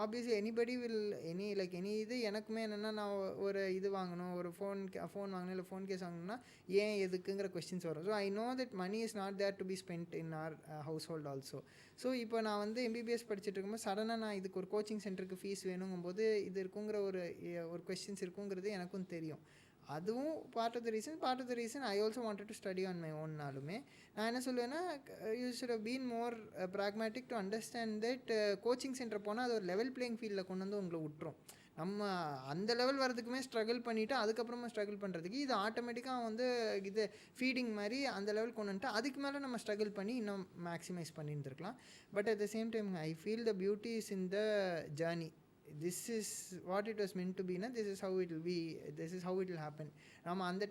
ஆப்வியஸ்லி எனிபடி வில் எனி இது எனக்குமே என்னென்னா நான் ஒரு இது வாங்கணும், ஒரு ஃபோன் வாங்கணும், இல்லை ஃபோன் கேஸ் வாங்கணும்னா ஏன் எதுக்குங்கிற கொஸ்டின்ஸ் வரும். So I know that money is not there to be spend in our household also. So இப்போ நான் வந்து எம்பிபிஎஸ் படிச்சுட்டு இருக்கும்போது சடனாக நான் இதுக்கு ஒரு கோச்சிங் சென்டருக்கு ஃபீஸ் வேணுங்கும்போது இது இருக்குங்கிற ஒரு கொஸ்டின்ஸ் இருக்குங்கிறது எனக்கும் தெரியும். அதுவும் part of the reason I also wanted to study on my ஓன்னாலுமே நான் என்ன சொல்லுவேன்னா, you should have been more pragmatic to understand that coaching centre போனால் அது ஒரு லெவல் பிளேயிங் ஃபீல்டில் கொண்டு வந்து உங்களை விட்டுரும். நம்ம அந்த லெவல் வரதுக்குமே ஸ்ட்ரகிள் பண்ணிவிட்டு அதுக்கப்புறமா ஸ்ட்ரகிள் பண்ணுறதுக்கு இது ஆட்டோமேட்டிக்காக வந்து இது ஃபீடிங் மாதிரி அந்த லெவல் கொண்டு வந்துட்டு அதுக்கு மேலே நம்ம ஸ்ட்ரகிள் பண்ணி இன்னும் மேக்ஸிமைஸ் பண்ணியிருந்துருக்கலாம். But at the same time I feel the beauty is in the journey. This is what it was meant to be, this is how it will be, this is how it will happen. நம்ம அந்த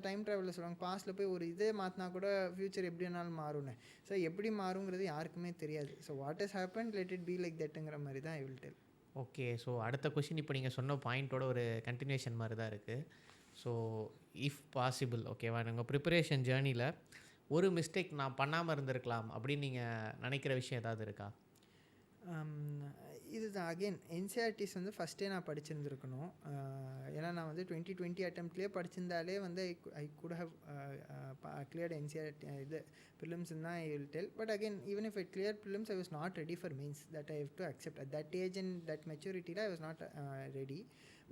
time ட்ராவலில் சொல்லுவாங்க, பாஸ்ட்டில் போய் ஒரு இதே மாற்றினா கூட future எப்படி வேணாலும் மாறும்னு. ஸோ எப்படி மாறுங்கிறது யாருக்குமே தெரியாது. So what has happen let it be like தட்டுங்கிற மாதிரி தான் I will tell. Okay, so அடுத்த கொஷின் இப்போ நீங்கள் சொன்ன பாயிண்ட்டோட ஒரு கண்டினியூஷன் மாதிரி தான் இருக்குது. ஸோ இஃப் பாசிபிள், ஓகேவா, உங்கள் ப்ரிப்பரேஷன் ஜேர்னியில் ஒரு மிஸ்டேக் நான் பண்ணாமல் இருந்திருக்கலாம் அப்படின்னு நீங்கள் நினைக்கிற விஷயம் ஏதாவது இருக்கா? இதுதான் அகெயின் என்சிஆர்டிஸ் வந்து ஃபஸ்ட்டே நான் படிச்சிருந்துருக்கணும். ஏன்னா நான் வந்து 2020 அட்டம்ப்ட்லேயே படிச்சிருந்தாலே வந்து I could have cleared NCERT இது ப்ரிலிம்ஸ் தான் I will tell. But again even if I clear prelims I was not ready for mains. That I have to accept at that age and that மெச்சூரிட்டியில் I was not ready.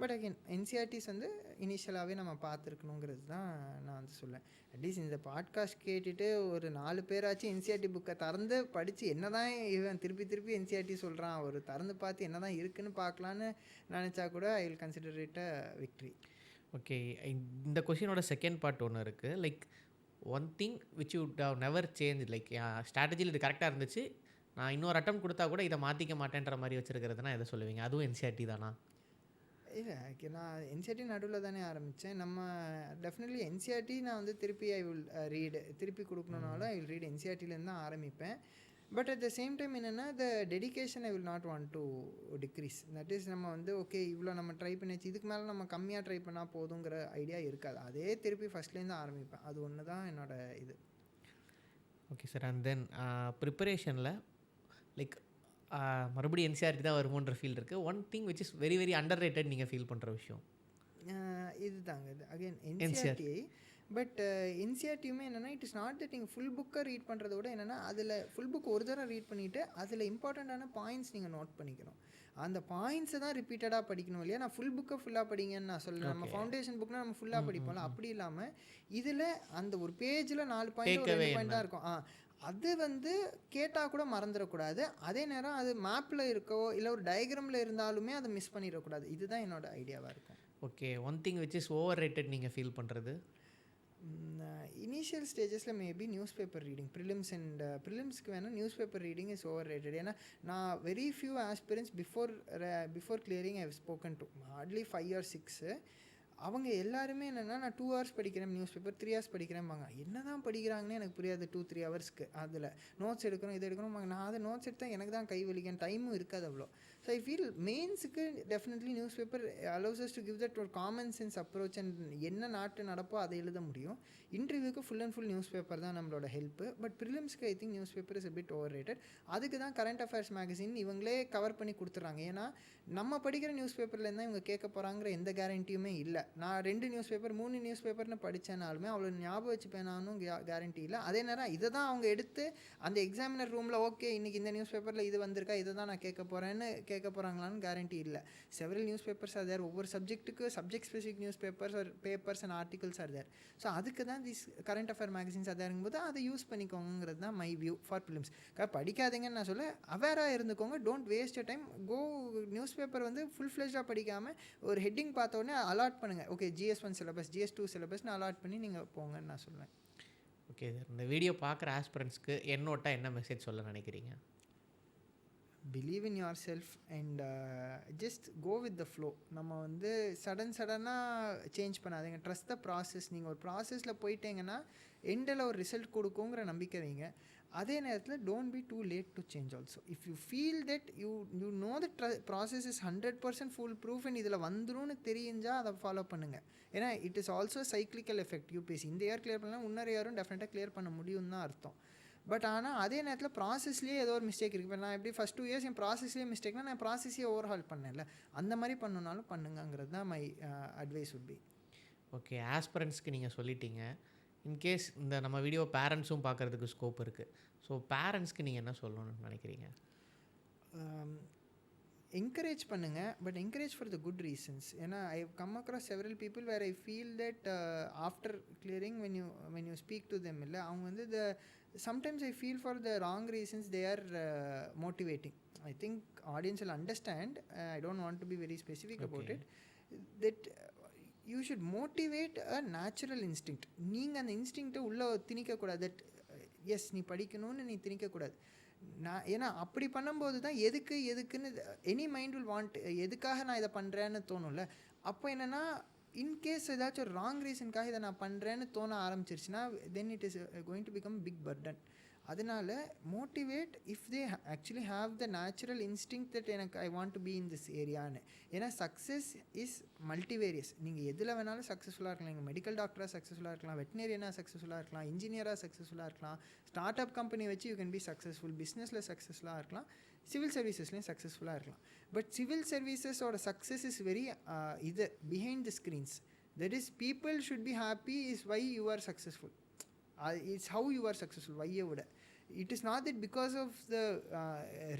But again NCERTs வந்து இனிஷியலாகவே நம்ம பார்த்துருக்கணுங்கிறது தான் நான் வந்து சொல்லுவேன். At least இந்த podcast கேட்டுட்டு ஒரு 4 பேராச்சும் என்சிஆர்டி புக்கை திறந்து படித்து என்ன தான் இவன் திருப்பி என்சிஆர்டி சொல்கிறான், ஒரு திறந்து பார்த்து என்ன தான் இருக்குன்னு பார்க்கலான்னு நினச்சா கூட I will consider it a victory. Okay, இந்த கொஷினோட செகண்ட் பார்ட் ஒன்று இருக்குது. Like one thing which you have never change, like ஸ்ட்ராட்டஜியில் இது கரெக்டாக இருந்துச்சு, நான் இன்னொரு அட்டம் கொடுத்தா கூட இதை மாற்றிக்க மாட்டேன்ற மாதிரி வச்சுருக்கிறதுனா எதை சொல்லுவீங்க? அதுவும் என்சிஆர்டி தானா? இல்லை, நான் என்சிஆர்டி நடுவில் தானே ஆரம்பித்தேன். நம்ம டெஃபினெட்லி என்சிஆர்டி நான் வந்து திருப்பி ஐ வில் ரீடு, திருப்பி கொடுக்கணுன்னாலும் ஐ வில் ரீட் என்சிஆர்டிலேருந்து தான் ஆரம்பிப்பேன். But at the same time என்னென்னா the dedication I will not want to decrease. That is நம்ம வந்து ஓகே இவ்வளோ நம்ம ட்ரை பண்ணிச்சு, இதுக்கு மேலே நம்ம கம்மியாக ட்ரை பண்ணால் போதுங்கிற ஐடியா இருக்காது. அதே திருப்பி ஃபஸ்ட்லேருந்து ஆரம்பிப்பேன். அது ஒன்று தான் என்னோடய இது. ஓகே சார், அண்ட் தென் ப்ரிப்பரேஷனில் லைக் மறுபடியும் என்சிஆர்டி தான் வருமோன்ற ஃபீல் இருக்குது. One thing which is very very underrated நீங்கள் ஃபீல் பண்ணுற விஷயம் இது தாங்க. Again NCERT. பட் என்சிஆர்டியுமே என்னென்னா இட் இஸ் நாட் தட் நீங்கள் ஃபுல் புக்கை ரீட் பண்ணுறத விட என்னென்னா அதில் ஃபுல் புக் ஒரு தடவை ரீட் பண்ணிவிட்டு அதில் இம்பார்ட்டண்ட்டான பாயிண்ட்ஸ் நீங்கள் நோட் பண்ணிக்கணும். அந்த பாயிண்ட்ஸை தான் ரிப்பீட்டடாக படிக்கணும் இல்லையா? நான் ஃபுல் புக்கை ஃபுல்லாக படிங்கன்னு நான் சொல்லுவேன். நம்ம ஃபவுண்டேஷன் புக்னால் நம்ம ஃபுல்லாக படிப்போம்ல, அப்படி இல்லாமல் இதில் அந்த ஒரு பேஜில் 4 பாயிண்ட் 2 பாயிண்ட் தான் இருக்கும். அது வந்து கேட்டால் கூட மறந்துடக்கூடாது. அதே நேரம் அது மேப்பில் இருக்கோ இல்லை ஒரு டயக்ராமில் இருந்தாலுமே அதை மிஸ் பண்ணிடக்கூடாது. இதுதான் என்னோட ஐடியாவாக இருக்கும். Okay, one thing which is overrated நீங்கள் ஃபீல் பண்ணுறது? இனிஷியல் ஸ்டேஜஸில் மேபி நியூஸ் பேப்பர் ரீடிங், ப்ரிலிம்ஸ்க்கு வேணால் newspaper reading is overrated. ஏன்னா நான் very few aspirants before clearing I have spoken to hardly 5 or 6. அவங்க எல்லாருமே என்னென்னா நான் 2 hours படிக்கிறேன் நியூஸ் பேப்பர், 3 hours படிக்கிறேன்பாங்க. என்ன தான் படிக்கிறாங்கன்னு எனக்கு புரியாது. 2-3 hours அதில் நோட்ஸ் எடுக்கணும், இது எடுக்கணும். நான் அதை நோட்ஸ் எடுத்தால் எனக்கு தான் கை வலிக்கும், டைமும் இருக்காது அவ்வளோ. ஸோ ஐ ஃபீல் மெயின்ஸுக்கு definitely newspaper allows us to give that ஒரு காமன் சென்ஸ் அப்ரோச் அண்ட் என்ன நாட்டு நடப்போ அதை எழுத முடியும். இன்டர்வியூக்கு full and full newspaper தான் நம்மளோட ஹெல்ப்பு. பட் ப்ரிலிம்ஸ்க்கு I think newspaper is a bit overrated. அதுக்கு தான் கரண்ட் அஃபேர்ஸ் மேகசின் இவங்களே கவர் பண்ணி கொடுத்துட்றாங்க. ஏன்னா நம்ம படிக்கிற நியூஸ் பேப்பர்லேருந்து இவங்க கேட்க போகிறாங்கிற எந்த கேரண்டியுமே இல்லை. நான் 2 நியூஸ் பேப்பர் 3 நியூஸ் பேப்பர்னு படித்தேனாலுமே அவ்வளோ ஞாபகம் வச்சுப்பேனானும் கேரண்டி இல்லை. அதே நேரம் இதை தான் அவங்க எடுத்து அந்த எக்ஸாமினர் ரூமில் ஓகே இன்றைக்கி இந்த நியூஸ் பேப்பரில் இது வந்திருக்கா இதை தான் நான் கேட்க போகிறேன்னு கேட்க போகிறாங்களான்னு கேரண்டி இல்லை. Several newspapers are there. ஒவ்வொரு சப்ஜெக்ட்டுக்கு subject specific newspapers are papers and articles are there. So அதுக்கு தான் this current affair magazines are தேருங்கும்போது அதை யூஸ் பண்ணிக்கோங்கிறது தான் மை வியூ ஃபார் ப்ரிலிம்ஸ். படிக்காதீங்கன்னு நான் சொல்ல, அவேராக இருந்துக்கோங்க. Don't waste a time. Go newspaper வந்து ஃபுல் ஃப்ளெஜ்டாக படிக்காமல் ஒரு ஹெட்டிங் பார்த்த உடனே அலாட் பண்ணுங்கள். Okay GS1 syllabus GS2 சிலபஸ்னு allot பண்ணி நீங்கள் போங்கன்னு நான் சொல்லுவேன். ஓகே சார், இந்த வீடியோ பார்க்குற ஆஸ்பிரண்ட்ஸ்க்கு என்னோட்ட என்ன மெசேஜ் சொல்ல நினைக்கிறீங்க? Believe in yourself and just go with the flow. நம்ம வந்து சடனாக சேஞ்ச் பண்ணாதீங்க. Trust the process. நீங்கள் ஒரு ப்ராசஸில் போயிட்டீங்கன்னா எண்டில் ஒரு ரிசல்ட் கொடுக்குங்கிற நம்பிக்கை வைங்க. அதே நேரத்தில் don't be too late to change also. If you feel that you know the process is 100% full proof and இதில் வந்துரும்னு தெரிஞ்சால் அதை ஃபாலோ பண்ணுங்கள். ஏன்னா it is also cyclical effect. UPSC இந்த இயர் கிளியர் பண்ணலாம், இன்னொரு இயரும் டெஃபினட்டாக கிளியர் பண்ண முடியும் தான் அர்த்தம். பட் ஆனால் அதே நேரத்தில் ப்ராசஸ்லேயே ஏதோ ஒரு மிஸ்டேக் இருக்குது. இப்போ நான் எப்படி ஃபஸ்ட் 2 இயர்ஸ் என் ப்ராசஸ்லேயே மிஸ்டேக்னா நான் ப்ராசஸே ஓவர்ஹால் பண்ணேன்ல, அந்த மாதிரி பண்ணுனாலும் பண்ணுங்கிறது தான் my advice would be. Okay, ஆஸ்பிரண்ட்ஸ்க்கு நீங்கள் சொல்லிட்டீங்க. இன்கேஸ் இந்த நம்ம வீடியோ பேரண்ட்ஸும் பார்க்குறதுக்கு ஸ்கோப் இருக்குது. ஸோ பேரண்ட்ஸ்க்கு நீங்கள் என்ன சொல்லணும்னு நினைக்கிறீங்க? என்கரேஜ் பண்ணுங்கள், but encourage for the good reasons. ஏன்னா I have come across several people where I feel that after clearing when you speak to them இல்லை, அவங்க வந்து sometimes I feel for the wrong reasons they are motivating. I think audience will understand. I don't want to be very specific about it. That you should motivate a natural instinct. நீங்கள் அந்த இன்ஸ்டிங்க்டை உள்ளே திணிக்கக்கூடாது. That S நீ படிக்கணும்னு நீ திணிக்கக்கூடாது. ஏன்னா அப்படி பண்ணும்போது தான் எதுக்குன்னு எனி மைண்ட் வில் வாண்ட், எதுக்காக நான் இதை பண்ணுறேன்னு தோணும்ல. அப்போ என்னென்னா இன்கேஸ் ஏதாச்சும் ஒரு ராங் ரீசனுக்காக இதை நான் பண்ணுறேன்னு தோண ஆரம்பிச்சிருச்சுன்னா then it is going to become big burden. அதனால motivate if they actually have the natural instinct that எனக்கு I want to be in this ஏரியான்னு. ஏன்னா சக்ஸஸ் இஸ் மல்டிவேரியஸ். நீங்கள் எதில் வேணாலும் சக்ஸஸ்ஃபுல்லாக இருக்கலாம். நீங்கள் மெடிக்கல் டாக்டராக சக்ஸஸ்ஃபுல்லாக இருக்கலாம், வெட்டினரியனாக சக்ஸஸ்ஃபுல்லாக இருக்கலாம், இன்ஜினியராக சக்ஸஸ்ஃபுல்லாக இருக்கலாம், ஸ்டார்ட் அப் கம்பெனி வச்சு யூ கேன் பி சக்ஸஸ்ஃபுல், பிஸ்னஸில் சக்ஸஸ்ஃபுல்லாக இருக்கலாம், சிவில் சர்வீசஸ்லேயும் சக்ஸஸ்ஃபுல்லாக இருக்கலாம். பட் சிவில் சர்வீசஸோட சக்ஸஸ் இஸ் வெரி இது behind the screens. That is people should be happy is why you are successful. It's how you are successful. Why you would? It is not that because of the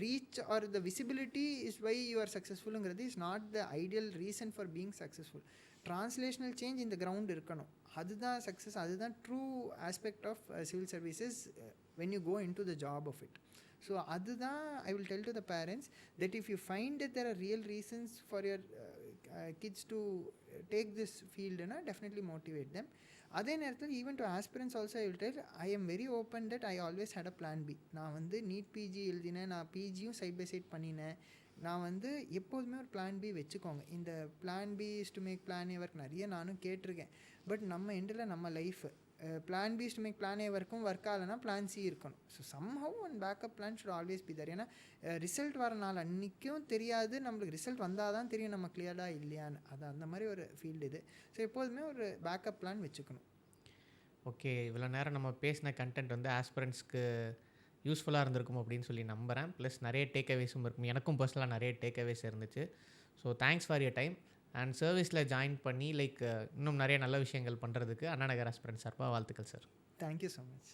reach or the visibility is why you are successful. Is not the ideal reason for being successful. Translational change in the ground irukano. Adha success. Adha true aspect of civil services when you go into the job of it. So adha I will tell to the parents that if you find that there are real reasons for your kids to take this field, definitely motivate them. அதே நேரத்தில் even to aspirants also I will tell I am very open that I always had a plan B. நான் வந்து NEET PG எழுதினேன், நான் பிஜியும் side by side பண்ணினேன். நான் வந்து எப்போதுமே ஒரு பிளான் பி வச்சுக்கோங்க. இந்த plan B is to make plan A work நிறைய நானும் கேட்டிருக்கேன். பட் நம்ம எண்டில் நம்ம life plan B is to make plan A ஒர்க்கும் ஒர்க் ஆகலைன்னா பிளான் சி இருக்கணும். So somehow and backup plan should always be there. ஏன்னா ரிசல்ட் வர நாள் அன்றைக்கும் தெரியாது, நம்மளுக்கு ரிசல்ட் வந்தால் தான் தெரியும் நம்ம கிளியர்டாக இல்லையான்னு. அது அந்த மாதிரி ஒரு ஃபீல்டு இது. ஸோ எப்போதுமே ஒரு பேக்கப் பிளான் வச்சுக்கணும். ஓகே, இவ்வளோ நேரம் நம்ம பேசின கண்டென்ட் வந்து ஆஸ்பிரண்ட்ஸ்க்கு யூஸ்ஃபுல்லாக இருந்திருக்கும் அப்படின்னு சொல்லி நம்புகிறேன். ப்ளஸ் நிறைய டேக்அவேஸும் இருக்கும். எனக்கும் பர்சனலாக நிறைய டேக்அவேஸ் இருந்துச்சு. So thanks for your time and சர்வீஸில் ஜாயின் பண்ணி இன்னும் நிறைய நல்ல விஷயங்கள் பண்ணுறதுக்கு அண்ணா நகர் ஆஸ்பிரண்ட்ஸ் சார்பாக வாழ்த்துக்கள் சார். Thank you so much.